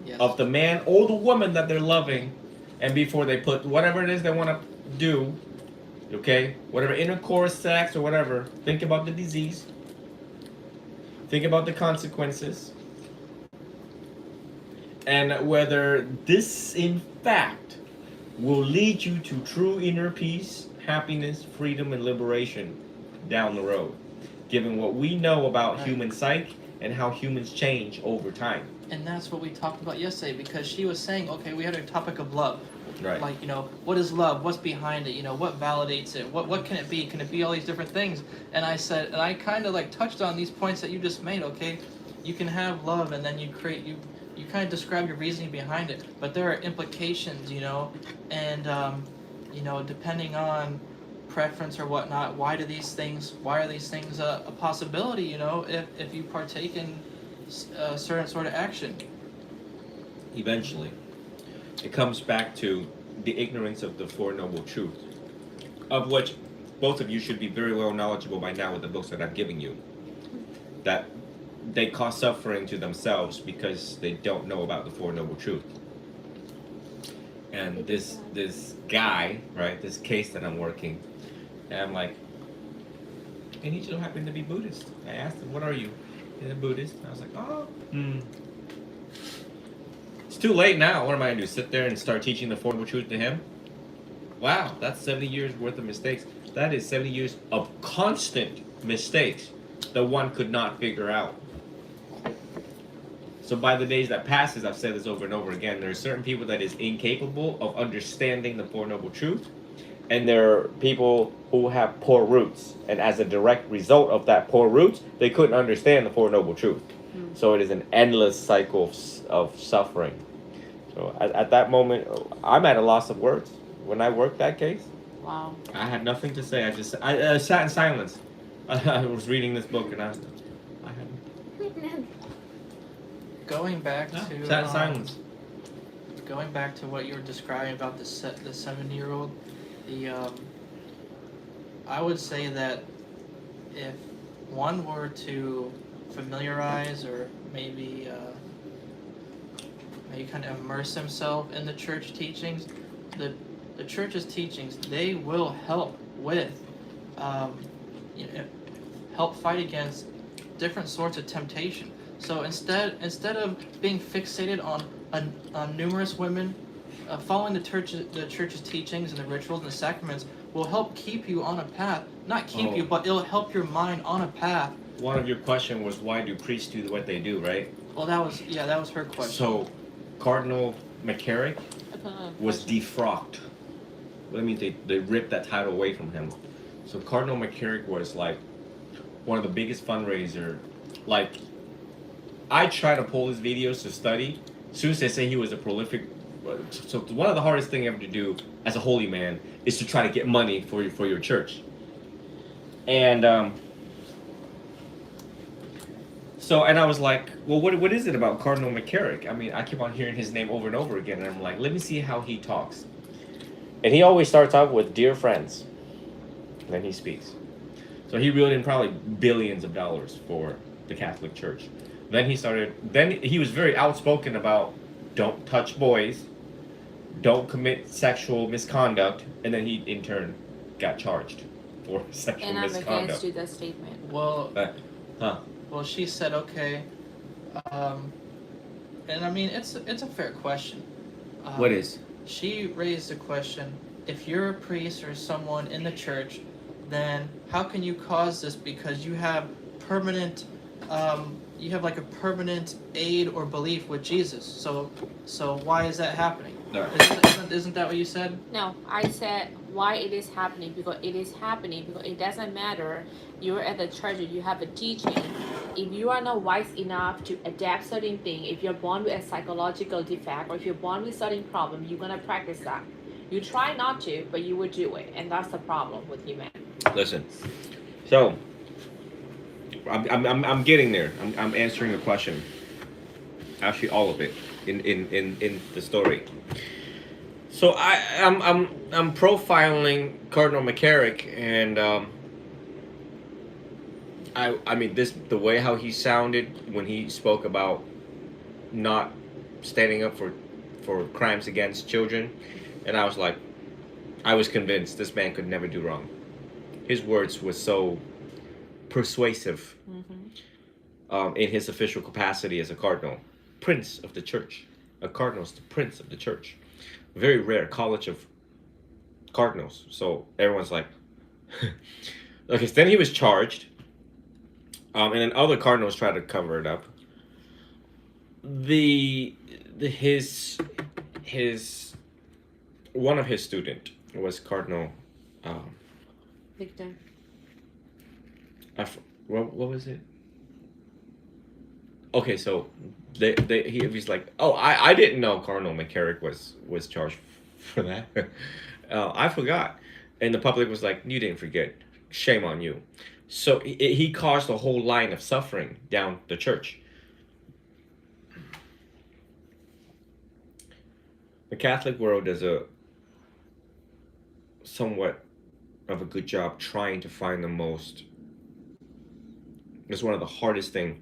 Yes. of the man or the woman that they're loving, and before they put whatever it is they want to do, okay, whatever intercourse, sex, or whatever, think about the disease, think about the consequences, and whether this in fact will lead you to true inner peace, happiness, freedom, and liberation down the road, given what we know about Right. human psyche and how humans change over time. And that's what we talked about yesterday, because she was saying, okay, we had a topic of love. Right. Like, you know, what is love? What's behind it? You know, what validates it? What can it be? Can it be all these different things? And I said, and I kind of like touched on these points that you just made, okay? You can have love and then you kind of describe your reasoning behind it, but there are implications, you know, and, you know, depending on preference or whatnot, why are these things a possibility, you know, if you partake in a certain sort of action? Eventually, it comes back to the ignorance of the Four Noble Truths, of which both of you should be very well knowledgeable by now with the books that I'm giving you. That they cause suffering to themselves because they don't know about the Four Noble Truths. And this guy, right, this case that I'm working, and I'm like, and he just happened to be Buddhist. I asked him, what are you? He's a Buddhist. And I was like, oh, It's too late now. What am I going to do? Sit there and start teaching the Four Noble Truths to him? Wow, that's 70 years worth of mistakes. That is 70 years of constant mistakes that one could not figure out. So by the days that passes, I've said this over and over again, there are certain people that is incapable of understanding the Four Noble Truths, and there are people who have poor roots, and as a direct result of that poor roots, they couldn't understand the Four Noble Truths. So it is an endless cycle of suffering. So at that moment, I'm at a loss of words. When I worked that case, Wow. I had nothing to say. I sat in silence. I was reading this book and I had Going back to sat in silence. going back to what you were describing about the 7-year-old, I would say that if one were to familiarize or maybe kind of immerse himself in the church teachings, the church's teachings, they will help with help fight against different sorts of temptation. So instead of being fixated on numerous women, following the church's teachings and the rituals and the sacraments will help keep you on a path. Not keep you, but it'll help your mind on a path. One of your question was, why do priests do what they do, right? Well, that was her question. So Cardinal McCarrick was defrocked. That means they ripped that title away from him. So Cardinal McCarrick was like one of the biggest fundraiser. Like, I try to pull his videos to study. As soon as they say he was a prolific, so one of the hardest thing ever to do as a holy man is to try to get money for your church. And so I was like, well, what is it about Cardinal McCarrick? I mean, I keep on hearing his name over and over again, and I'm like, let me see how he talks. And he always starts off with "dear friends," and then he speaks. So he reeled in probably billions of dollars for the Catholic Church. Then he was very outspoken about don't touch boys, don't commit sexual misconduct, and then he in turn got charged for sexual And I'm misconduct. against you that statement. Well, Huh. well, she said okay, and I mean it's a fair question. What is? She raised the question: if you're a priest or someone in the church, then how can you cause this? Because you have permanent, you have like a permanent aid or belief with Jesus. So why is that happening? No. Isn't that what you said? No, I said why it is happening, because it is happening because it doesn't matter. You're at the church, you have a teaching. If you are not wise enough to adapt certain thing, if you're born with a psychological defect or if you're born with certain problem, you're gonna practice that. You try not to, but you will do it, and that's the problem with humanity. Listen. So I'm getting there. I'm answering the question. Actually, all of it in the story. So I'm profiling Cardinal McCarrick, and I mean the way how he sounded when he spoke about not standing up for crimes against children, and I was like, I was convinced this man could never do wrong. His words were so persuasive in his official capacity as a cardinal, prince of the church. A cardinal is the prince of the church. Very rare college of cardinals. So everyone's like, okay. So then he was charged, and then other cardinals tried to cover it up. His one of his student was Cardinal. Victor. What was it? Okay, so he was like, oh, I didn't know Cardinal McCarrick was charged for that. I forgot, and the public was like, you didn't forget. Shame on you. So he caused a whole line of suffering down the church. The Catholic world does a somewhat of a good job trying to find the most. It's one of the hardest thing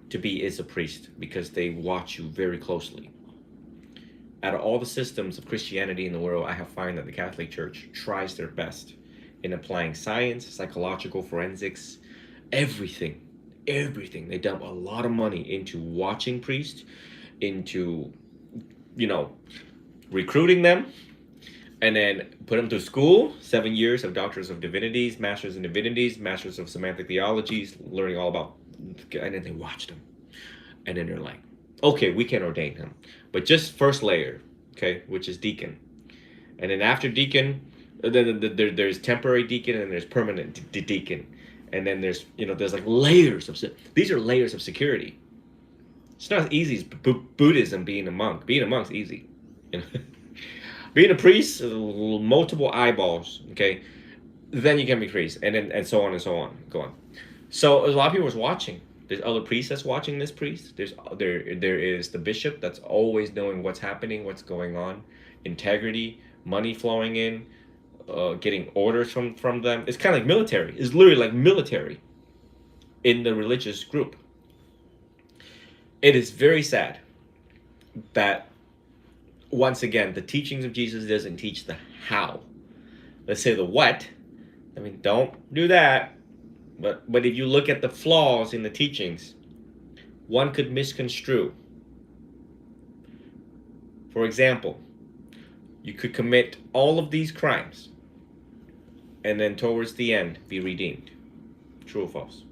to be is a priest, because they watch you very closely. Out of all the systems of Christianity in the world, I have found that the Catholic Church tries their best in applying science, psychological forensics, everything. They dump a lot of money into watching priests, into, recruiting them, and then put them through school, 7 years of Doctors of Divinities, Masters in Divinities, Masters of Semantic Theologies, learning all about, and then they watch them. And then they're like, okay, we can ordain him. But just first layer, okay, which is deacon. And then after deacon, then there's temporary deacon and there's permanent deacon. And then there's like layers of, these are layers of security. It's not as easy as Buddhism being a monk. Being a monk's easy. Being a priest, multiple eyeballs, okay? Then you can be priest, and so on and so on. Go on. So a lot of people was watching. There's other priests that's watching this priest. There is the bishop that's always knowing what's happening, what's going on, integrity, money flowing in, getting orders from them. It's kind of like military. It's literally like military in the religious group. It is very sad that, once again, the teachings of Jesus doesn't teach the how. Let's say the what. I mean, don't do that. But if you look at the flaws in the teachings, one could misconstrue. For example, you could commit all of these crimes and then towards the end be redeemed. True or false?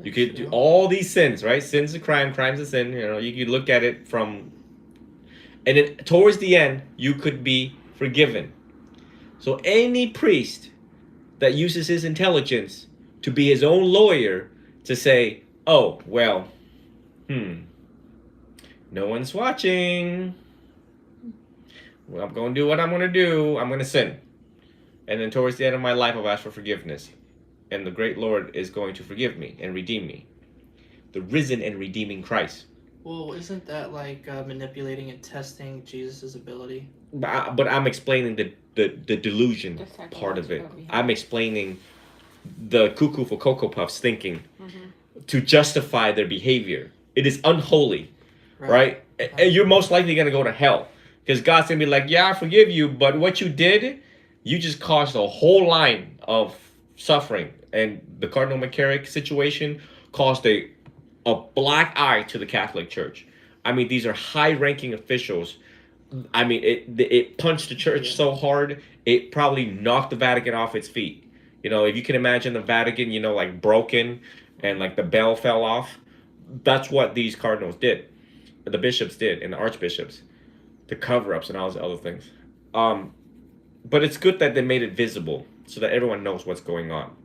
You could do all these sins, right? Sin's a crime, crime's a sin. You could look at it from, and then towards the end, you could be forgiven. So any priest that uses his intelligence to be his own lawyer to say, oh, well, no one's watching. Well, I'm going to do what I'm going to do. I'm going to sin. And then towards the end of my life, I'll ask for forgiveness. And the great Lord is going to forgive me and redeem me. The risen and redeeming Christ. Well, isn't that like manipulating and testing Jesus' ability? But I'm explaining the delusion part of it. I'm explaining the cuckoo for Cocoa Puffs thinking to justify their behavior. It is unholy, right? And you're most likely going to go to hell. Because God's going to be like, yeah, I forgive you, but what you did, you just caused a whole line of suffering. And the Cardinal McCarrick situation caused a black eye to the Catholic Church. I mean, these are high-ranking officials. I mean, it punched the church so hard, it probably knocked the Vatican off its feet. If you can imagine the Vatican, like broken and like the bell fell off, that's what these cardinals did. The bishops did, and the archbishops. The cover-ups and all those other things. But it's good that they made it visible so that everyone knows what's going on.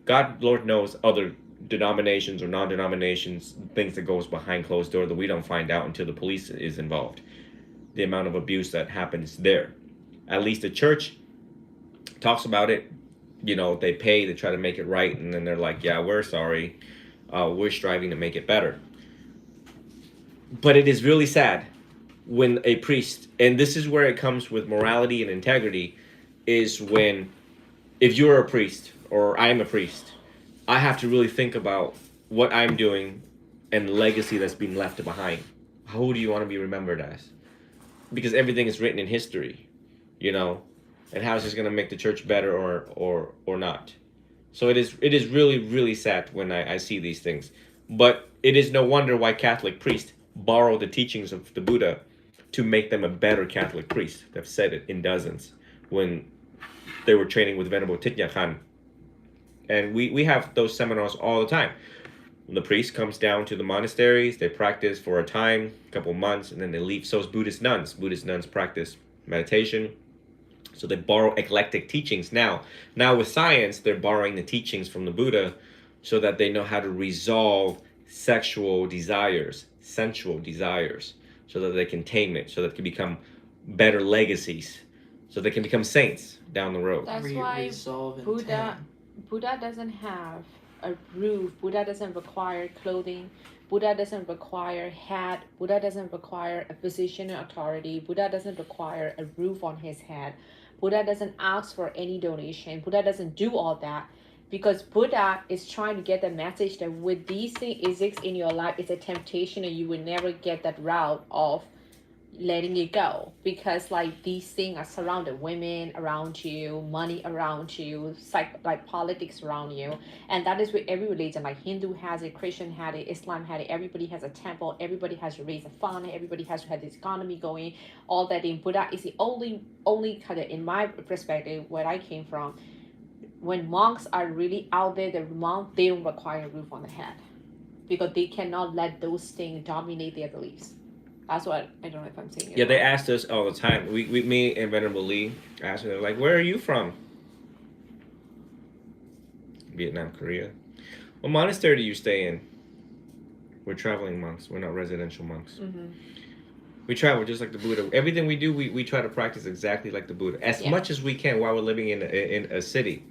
God, Lord knows other denominations or non-denominations, things that goes behind closed doors that we don't find out until the police is involved. The amount of abuse that happens there. At least the church talks about it. They pay to try to make it right, and then they're like, yeah, we're sorry. We're striving to make it better. But it is really sad when a priest, and this is where it comes with morality and integrity, is when, if you're a priest or I'm a priest, I have to really think about what I'm doing and the legacy that's being left behind. Who do you want to be remembered as? Because everything is written in history, you know, and how is this going to make the church better or not? So it is really, really sad when I see these things. But it is no wonder why Catholic priests borrow the teachings of the Buddha to make them a better Catholic priest. They've said it in dozens when they were training with Venerable Thich Nhat Hanh. And we have those seminars all the time. When the priest comes down to the monasteries, they practice for a time, a couple months, and then they leave. So is Buddhist nuns. Buddhist nuns practice meditation. So they borrow eclectic teachings now. Now with science, they're borrowing the teachings from the Buddha so that they know how to resolve sexual desires, sensual desires, so that they can tame it, so that it can become better legacies, so they can become saints down the road. That's why Resolve and Buddha tame. Buddha doesn't have a roof. Buddha doesn't require clothing. Buddha doesn't require hat. Buddha doesn't require a position of authority. Buddha doesn't require a roof on his head. Buddha doesn't ask for any donation. Buddha doesn't do all that because Buddha is trying to get the message that with these things exist in your life, it's a temptation and you will never get that route of letting it go, because like these things are surrounded, women around you, money around you, like politics around you, and that is with every religion. Like Hindu has it, Christian had it, Islam had it. Everybody has a temple, everybody has to raise a fund, everybody has to have this economy going. All that in Buddha is the only kind of, in my perspective, where I came from, when monks are really out there, they don't require a roof on the head because they cannot let those things dominate their beliefs. That's what, I don't know if I'm saying it Yeah, they wrong. asked us all the time. Me and Venerable Lee asked them, like, where are you from? Vietnam, Korea. What monastery do you stay in? We're traveling monks. We're not residential monks. Mhm. We travel just like the Buddha. Everything we do, we try to practice exactly like the Buddha, as Yeah. much as we can while we're living in a city.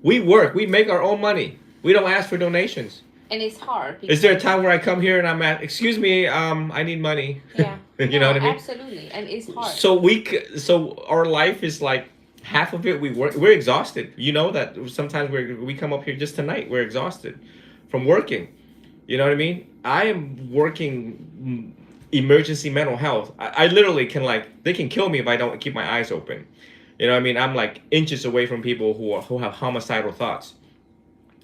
We work. We make our own money. We don't ask for donations. And it's hard. Is there a time where I come here and I'm at, excuse me, I need money? Yeah. You know what I mean? Absolutely, and it's hard. So our life is like half of it we work. We're exhausted. You know that sometimes we come up here just tonight. We're exhausted from working. You know what I mean? I am working emergency mental health. I literally can, like, they can kill me if I don't keep my eyes open. You know what I mean? I'm like inches away from people who have homicidal thoughts.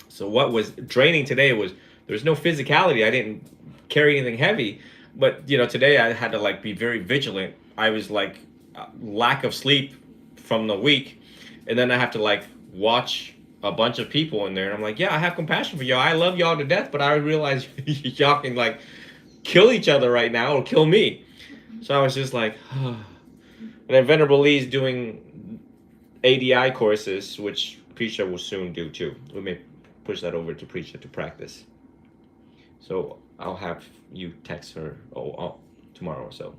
So what was draining today was there's no physicality. I didn't carry anything heavy, but you know, today I had to like be very vigilant. I was like lack of sleep from the week, and then I have to like watch a bunch of people in there, and I'm like, yeah, I have compassion for y'all. I love y'all to death, but I realize y'all can like kill each other right now or kill me. So I was just like, and then Venerable Lee's doing ADI courses, which Prisha will soon do too. We may push that over to Prisha to practice. So I'll have you text her tomorrow or so.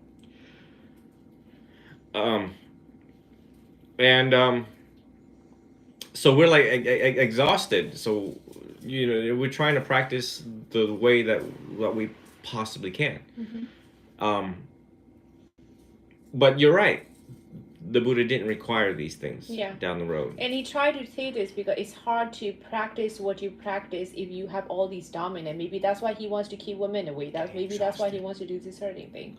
So we're like exhausted. So you know, we're trying to practice the way that we possibly can. Mm-hmm. But you're right. The Buddha didn't require these things down the road. And he tried to say this because it's hard to practice what you practice if you have all these dominant. Maybe that's why he wants to keep women away. That's why he wants to do this certain thing.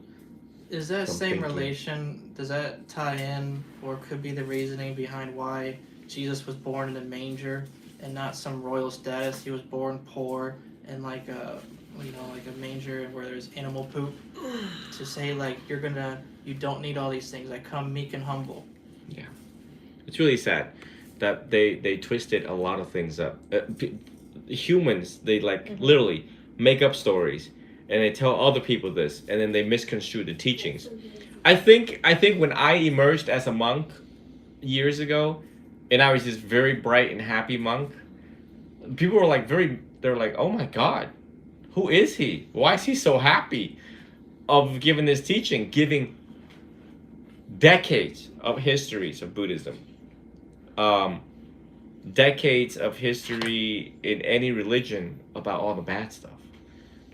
Is that Some same thinking. relation, does that tie in, or could be the reasoning behind why Jesus was born in a manger and not some royal status? He was born poor and like a manger where there's animal poop, to say like you don't need all these things. I come meek and humble. Yeah, it's really sad that they twisted a lot of things up. Humans, they like literally make up stories and they tell other people this, and then they misconstrue the teachings. I think when I emerged as a monk years ago, and I was this very bright and happy monk, people were like they're like, oh my God, who is he? Why is he so happy of giving this teaching, giving decades of histories of Buddhism, decades of history in any religion about all the bad stuff.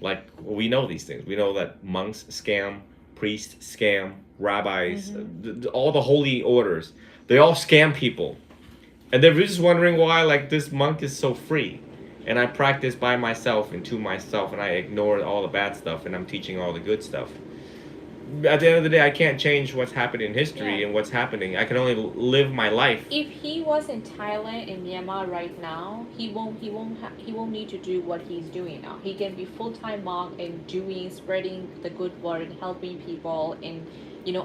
Like, we know these things. We know that monks scam priests scam, rabbis, all the holy orders. They all scam people. And they're just wondering why, like, this monk is so free. And I practice by myself and to myself, and I ignore all the bad stuff, and I'm teaching all the good stuff. At the end of the day, I can't change what's happened in history Yeah. and what's happening. I can only live my life. If he was in Thailand and Myanmar right now, he won't need to do what he's doing now. He can be full-time monk and spreading the good word, helping people, and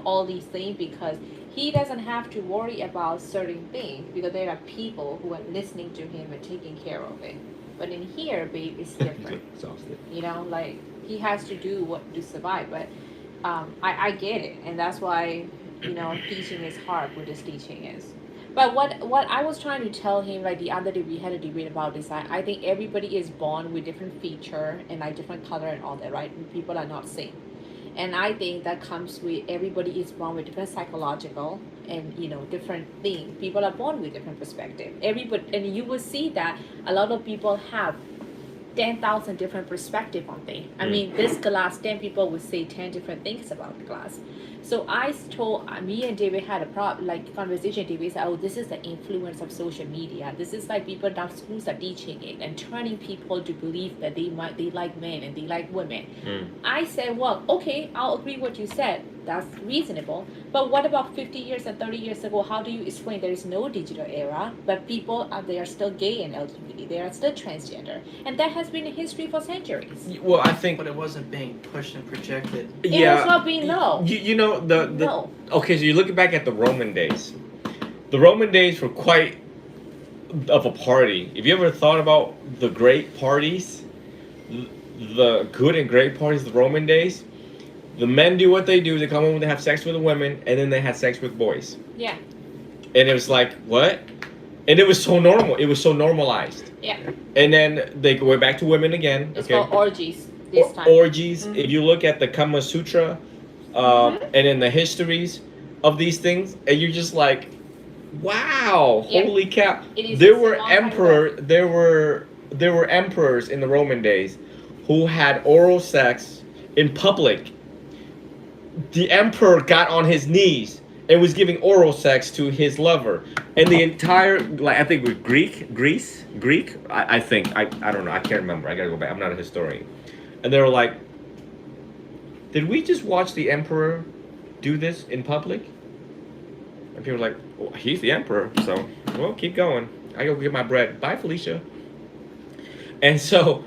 all these things, because he doesn't have to worry about certain things, because there are people who are listening to him and taking care of it. But in here, babe, it's different. Exhausted. Like he has to do what to survive. But I get it, and that's why teaching is hard. Buddhist teaching is. But what I was trying to tell him, like the other day we had a debate about this. I think everybody is born with different feature and like different color and all that, right? And people are not same. And I think that comes with everybody is born with different psychological and different thing. People are born with different perspective. Everybody, and you will see that a lot of people have 10,000 different perspective on things. I mean, this glass, 10 people would say 10 different things about the glass. So I told me and David had a conversation. David said, "Oh, this is the influence of social media. This is like people now schools are teaching it and turning people to believe that they like men and they like women." I said, "Well, okay, I'll agree what you said. That's reasonable. But what about 50 years and 30 years ago? How do you explain there is no digital era, but people they are still gay and LGBT, they are still transgender, and that has been a history for centuries." Well, I think. But it wasn't being pushed and projected. It was not being no. You know the No. Okay, so you're looking back at the Roman days. The Roman days were quite of a party. If you ever thought about the great parties, the good and great parties of the Roman days, the men do what they do. They come home, they have sex with the women, and then they had sex with boys. Yeah. And it was like, what? And it was so normal. It was so normalized. Yeah. And then they go back to women again. It's okay? called orgies this time. Orgies. If you look at the Kama Sutra, and in the histories of these things, and you're just like, wow, Yeah. holy cow! It is There just were a long time there were emperors in the Roman days who had oral sex in public. The emperor got on his knees and was giving oral sex to his lover, and the entire, like, I think it was Greek. I think I don't know. I can't remember. I gotta go back. I'm not a historian. And they were like, did we just watch the emperor do this in public? And people were like, well, he's the emperor, so, well, keep going. I go get my bread. Bye, Felicia. And so,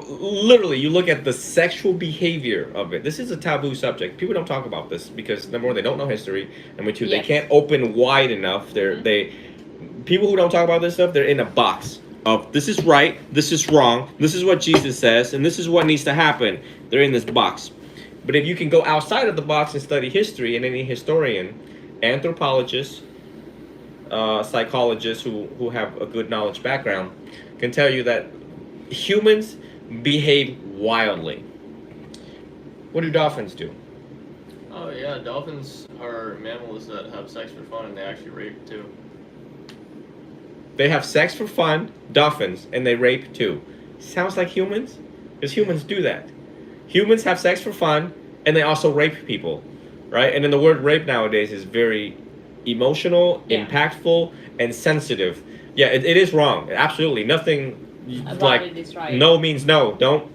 literally, you look at the sexual behavior of it. This is a taboo subject. People don't talk about this because, number one, they don't know history. Number two, they Yes. can't open wide enough. People who don't talk about this stuff, they're in a box of this is right, this is wrong, this is what Jesus says, and this is what needs to happen. They're in this box. But if you can go outside of the box and study history, and any historian, anthropologist, psychologists who have a good knowledge background can tell you that humans behave wildly. What do dolphins do? Oh yeah, dolphins are mammals that have sex for fun and they actually rape too. They have sex for fun, dolphins, and they rape too. Sounds like humans? Because humans do that. Humans have sex for fun, and they also rape people, right? And then the word rape nowadays is very emotional, Yeah. impactful, and sensitive. Yeah, it is wrong. Absolutely. Nothing About like it is right. no means no. Don't.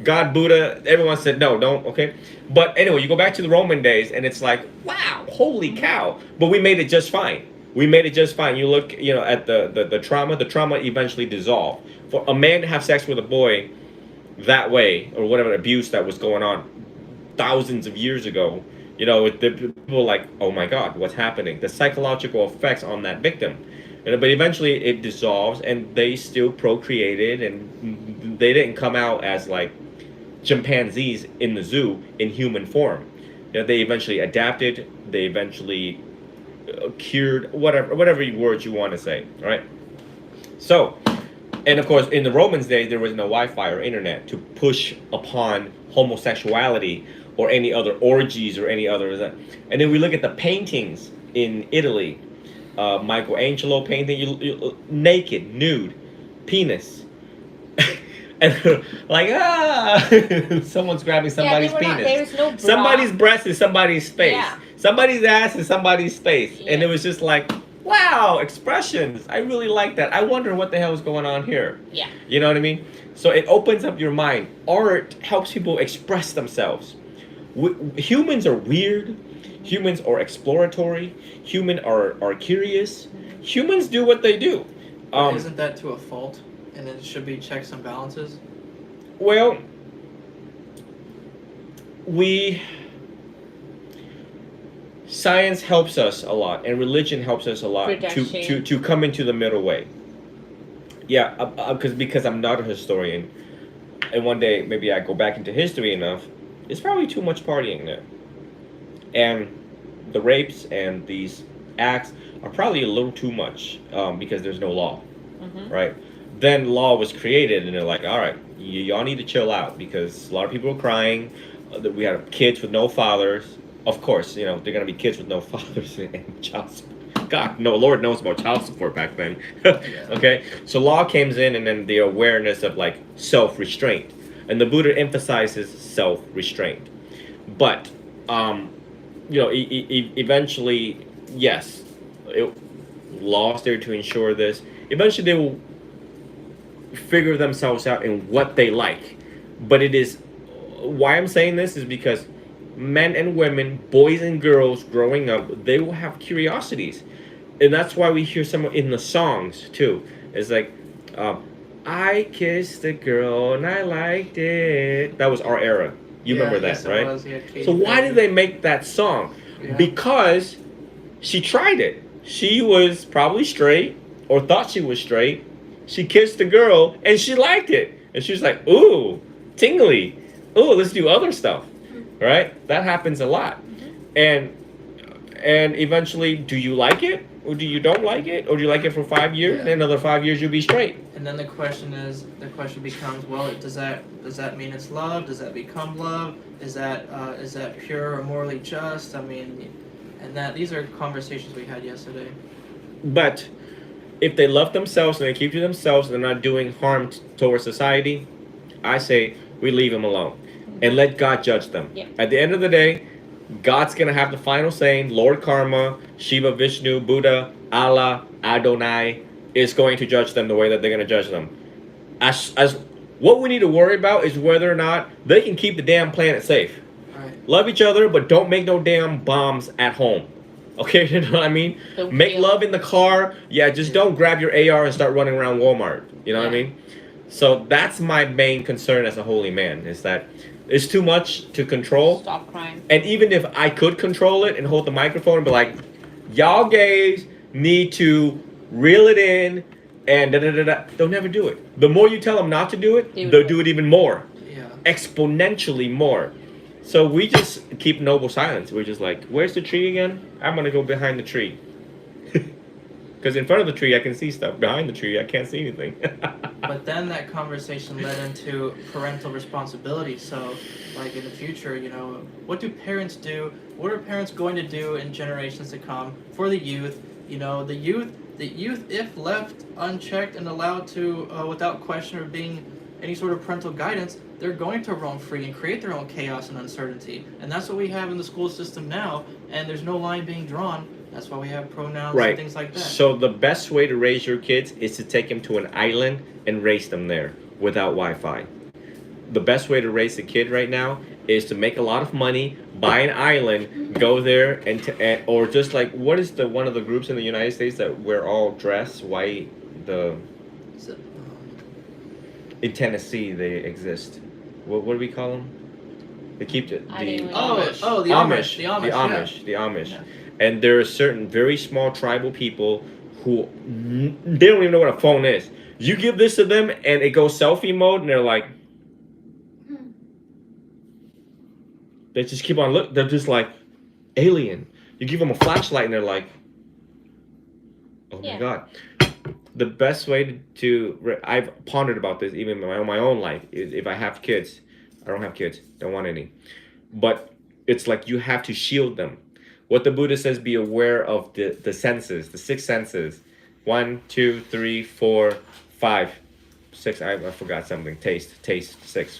God, Buddha, everyone said no, don't, okay? But anyway, you go back to the Roman days, and it's like, wow, holy cow. But we made it just fine. We made it just fine. You look, at the trauma eventually dissolved. For a man to have sex with a boy that way, or whatever abuse that was going on thousands of years ago, the people were like, oh my God, what's happening? The psychological effects on that victim. But eventually it dissolves, and they still procreated, and they didn't come out as like chimpanzees in the zoo in human form. They eventually adapted. They eventually cured, whatever words you want to say, all right? So, and of course, in the Romans' day, there was no Wi-Fi or internet to push upon homosexuality or any other orgies or any other. And then we look at the paintings in Italy. Michelangelo painting, you naked, nude, penis. and like someone's grabbing somebody's yeah, penis. there is no bra. Somebody's breast is somebody's face. Yeah. Somebody's ass is somebody's face. And it Yeah. was just like, wow, expressions. I really like that. I wonder what the hell is going on here. Yeah. You know what I mean? So it opens up your mind. Art helps people express themselves. Humans are weird. Humans are exploratory. Humans are curious. Humans do what they do. Isn't that to a fault? And it should be checks and balances. Well, science helps us a lot, and religion helps us a lot Production. to come into the middle way. Yeah, because I'm not a historian, and one day maybe I go back into history enough, it's probably too much partying there, and the rapes and these acts are probably a little too much because there's no law, right? Then law was created, and they're like, all right, y'all need to chill out because a lot of people are crying. We had kids with no fathers. Of course, you know, they're going to be kids with no fathers and child support. God, no, Lord knows about child support back then. Okay? So law comes in, and then the awareness of, like, self-restraint. And the Buddha emphasizes self-restraint. But, you know, eventually, yes, law's there to ensure this. Eventually, they will figure themselves out in what they like. But it is... Why I'm saying this is because men and women, boys and girls growing up, they will have curiosities. And that's why we hear some in the songs too. It's like, I kissed a girl and I liked it. That was our era. You remember that, yes, it right? was. Yeah, Katy So why Perry. did they make that song? Yeah. Because she tried it. She was probably straight or thought she was straight. She kissed a girl and she liked it. And she was like, ooh, tingly. Ooh, let's do other stuff. Right? That happens a lot. And eventually, do you like it? Or do you don't like it? Or do you like it for 5 years? And another 5 years you'll be straight. And then the question becomes, well, does that mean it's love? Does that become love? Is that pure or morally just? I mean, and these are conversations we had yesterday. But if they love themselves and they keep to themselves and they're not doing harm towards society, I say we leave them alone. And let God judge them. Yeah. At the end of the day, God's going to have the final saying. Lord Karma, Shiva, Vishnu, Buddha, Allah, Adonai is going to judge them the way that they're going to judge them. As what we need to worry about is whether or not they can keep the damn planet safe. Right. Love each other, but don't make no damn bombs at home. Okay, you know what I mean? Don't Make kill. love in the car. Yeah, just don't grab your AR and start running around Walmart. You know what I Yeah. mean? So that's my main concern as a holy man, is that it's too much to control. Stop crying. And even if I could control it and hold the microphone and be like, y'all gays need to reel it in and da-da-da-da, they'll never do it. The more you tell them not to do it, they'll do it even more. Yeah. Exponentially more. So we just keep noble silence. We're just like, where's the tree again? I'm going to go behind the tree. Because in front of the tree, I can see stuff. Behind the tree, I can't see anything. But then that conversation led into parental responsibility. So, like in the future, you know, what do parents do? What are parents going to do in generations to come for the youth? You know, the youth, if left unchecked and allowed to, without question or being any sort of parental guidance, they're going to roam free and create their own chaos and uncertainty. And that's what we have in the school system now. And there's no line being drawn. That's why we have pronouns Right. and things like that. So the best way to raise your kids is to take them to an island and raise them there without Wi-Fi. The best way to raise a kid right now is to make a lot of money, buy an island, go there, and or just like, what is the one of the groups in the United States that wear all dress white? So, In Tennessee they exist. What do we call them? They keep the I didn't know. oh, the Amish. The Amish. The Amish. Yeah. And there are certain very small tribal people who they don't even know what a phone is. You give this to them and it goes selfie mode and they're like, they just keep on look. They're just like alien. You give them a flashlight and they're like, oh Yeah. my god. The best way to I've pondered about this even in my own life. If I have kids, I don't have kids. Don't want any. But it's like you have to shield them. What the Buddha says, be aware of the senses, the 6 senses. 1, 2, 3, 4, 5. 6. I forgot something. Taste 6.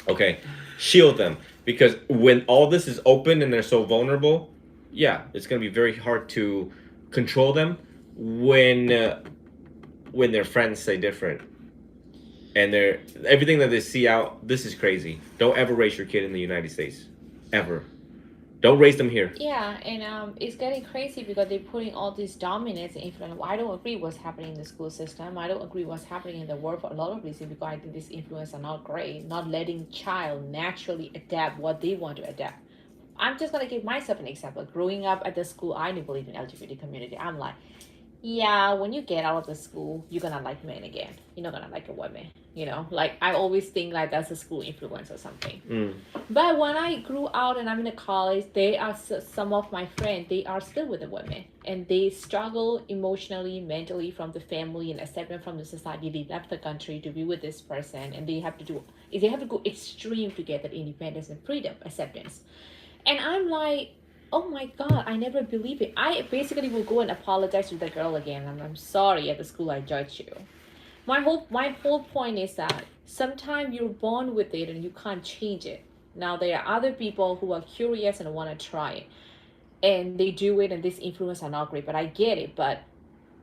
Okay, shield them, because when all this is open and they're so vulnerable, yeah, it's gonna be very hard to control them when their friends say different, and they're everything that they see out. This is crazy. Don't ever raise your kid in the United States, ever. Don't raise them here. Yeah, and it's getting crazy because they're putting all this dominance and influence. Well, I don't agree what's happening in the school system. I don't agree what's happening in the world for a lot of reasons, because I think these influences are not great. Not letting child naturally adapt what they want to adapt. I'm just gonna give myself an example. Growing up at the school, I didn't believe in LGBT community. I'm like, yeah, when you get out of the school, you're gonna like men again. You're not gonna like a woman. You know, like I always think like that's a school influence or something. But when I grew out and I'm in a college, they are some of my friends. They are still with the women, and they struggle emotionally, mentally from the family and acceptance from the society. They left the country to be with this person, and they have to go extreme to get that independence and freedom, acceptance. And I'm like, oh my God, I never believe it. I basically will go and apologize to the girl again. I'm sorry at the school I judged you. My whole point is that sometimes you're born with it and you can't change it. Now there are other people who are curious and want to try it, and they do it, and this influence are not great. But I get it. But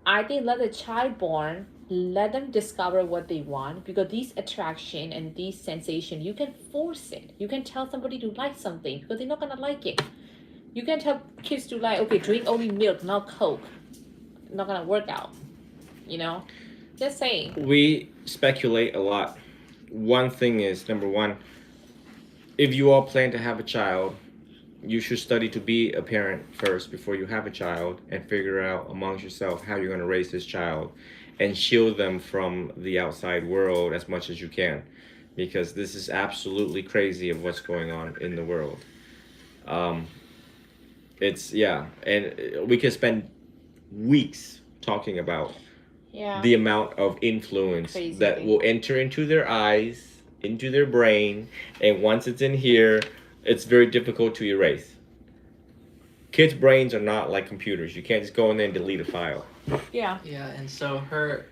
I think let the child born, let them discover what they want, because these attraction and these sensation, you can force it. You can tell somebody to like something because they're not gonna like it. You can tell kids to like, okay, drink only milk, not Coke. Not gonna work out. You know? Just saying. We speculate a lot. One thing is, number one, if you all plan to have a child, you should study to be a parent first before you have a child, and figure out amongst yourself how you're going to raise this child and shield them from the outside world as much as you can, because this is absolutely crazy of what's going on in the world. It's, yeah, and we could spend weeks talking about the amount of influence Crazy. that will enter into their eyes, into their brain, and once it's in here, it's very difficult to erase. Kids' brains are not like computers. You can't just go in there and delete a file. Yeah. Yeah, and so her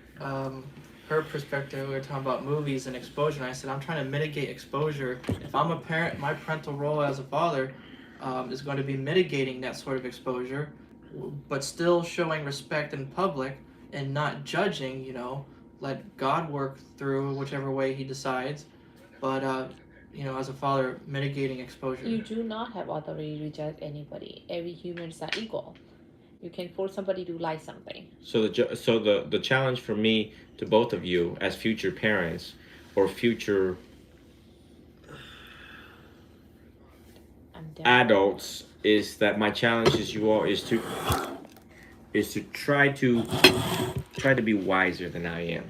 perspective, we were talking about movies and exposure, and I said I'm trying to mitigate exposure. If I'm a parent, my parental role as a father is going to be mitigating that sort of exposure, but still showing respect in public and not judging. You know, let God work through whichever way He decides, but you know, as a father, mitigating exposure. You do not have authority to judge anybody. Every human is not equal. You can force somebody to like something. So the challenge for me to both of you as future parents or future adults is that my challenge is you all is to try to be wiser than I am.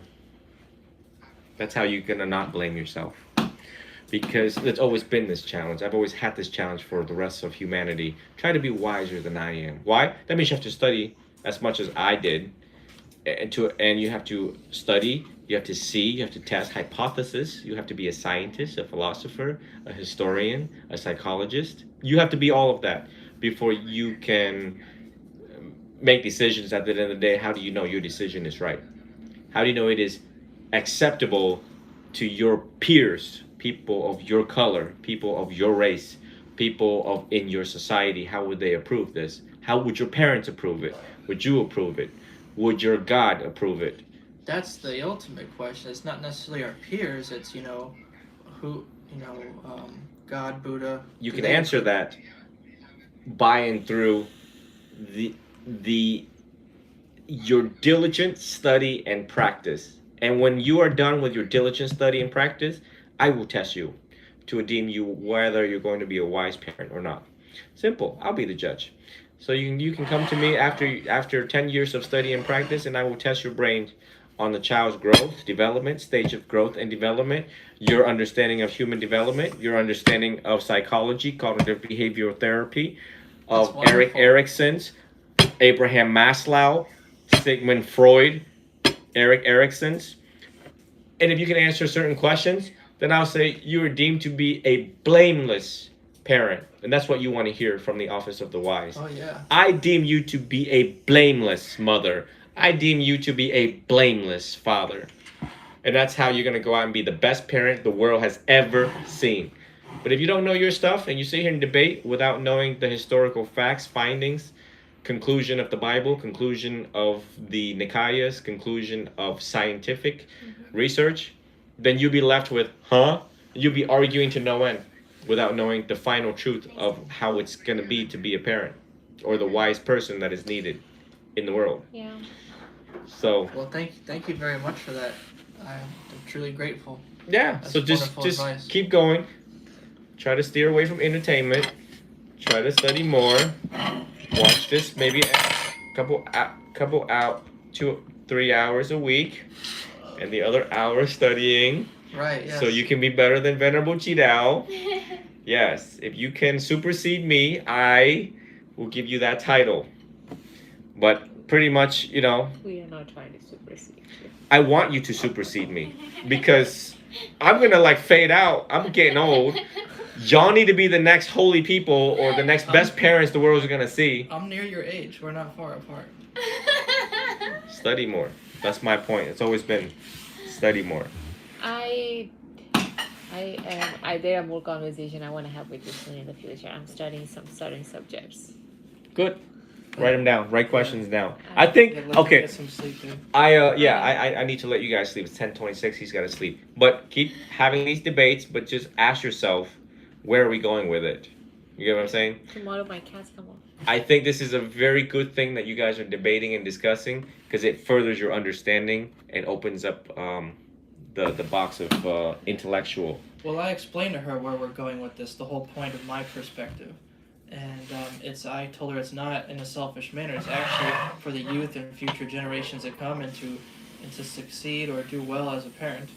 That's how you're gonna not blame yourself. Because it's always been this challenge. I've always had this challenge for the rest of humanity. Try to be wiser than I am. Why? That means you have to study as much as I did. And you have to study, you have to see, you have to test hypothesis. You have to be a scientist, a philosopher, a historian, a psychologist. You have to be all of that before you can make decisions. At the end of the day, how do you know your decision is right? How do you know it is acceptable to your peers? People of your color, people of your race, people of in your society? How would they approve this? How would your parents approve it? Would you approve it? Would your God approve it? That's the ultimate question. It's not necessarily our peers. It's, you know, who, you know, God, Buddha. You can answer that by and through your diligent study and practice. And when you are done with your diligent study and practice, I will test you to deem you whether you're going to be a wise parent or not. Simple. I'll be the judge. So you can come to me after 10 years of study and practice, and I will test your brain on the child's growth, development, stage of growth and development, your understanding of human development, your understanding of psychology, cognitive behavioral therapy, of Erik Erikson's, Abraham Maslow, Sigmund Freud, Erik Erikson's. And if you can answer certain questions, then I'll say you are deemed to be a blameless parent. And that's what you want to hear from the office of the wise. Oh, yeah. I deem you to be a blameless mother. I deem you to be a blameless father. And that's how you're going to go out and be the best parent the world has ever seen. But if you don't know your stuff and you sit here and debate without knowing the historical facts, findings, conclusion of the Bible, conclusion of the Nikayas, conclusion of scientific research, then you'll be left with, huh? You'll be arguing to no end without knowing the final truth of how it's going to be a parent or the wise person that is needed in the world. Yeah. So, Well, thank you very much for that. I'm truly grateful. yeah, That's so just wonderful advice. keep going. Try to steer away from entertainment. Try to study more. Watch this maybe a couple out 2-3 hours a week, and the other hour studying. Right. Yes. So you can be better than Venerable Chidao. Yes, if you can supersede me, I will give you that title. But pretty much, We are not trying to supersede you. I want you to supersede me because I'm gonna like fade out. I'm getting old. Y'all need to be the next holy people or the next best parents the world's gonna see. I'm near your age. We're not far apart. Study more. That's my point. It's always been study more. There are more conversation I want to have with you soon in the future. I'm studying some certain subjects. Good. Write them down. Write questions down. I think Yeah, let me okay. Get some sleep, dude. I need to let you guys sleep. It's 10:26. He's got to sleep. But keep having these debates. But just ask yourself, where are we going with it? You get what I'm saying? Tomorrow my cats come on. I think this is a very good thing that you guys are debating and discussing because it furthers your understanding and opens up the box of intellectual. Well, I explained to her where we're going with this, the whole point of my perspective. And I told her it's not in a selfish manner. It's actually for the youth and future generations that come and to succeed or do well as a parent.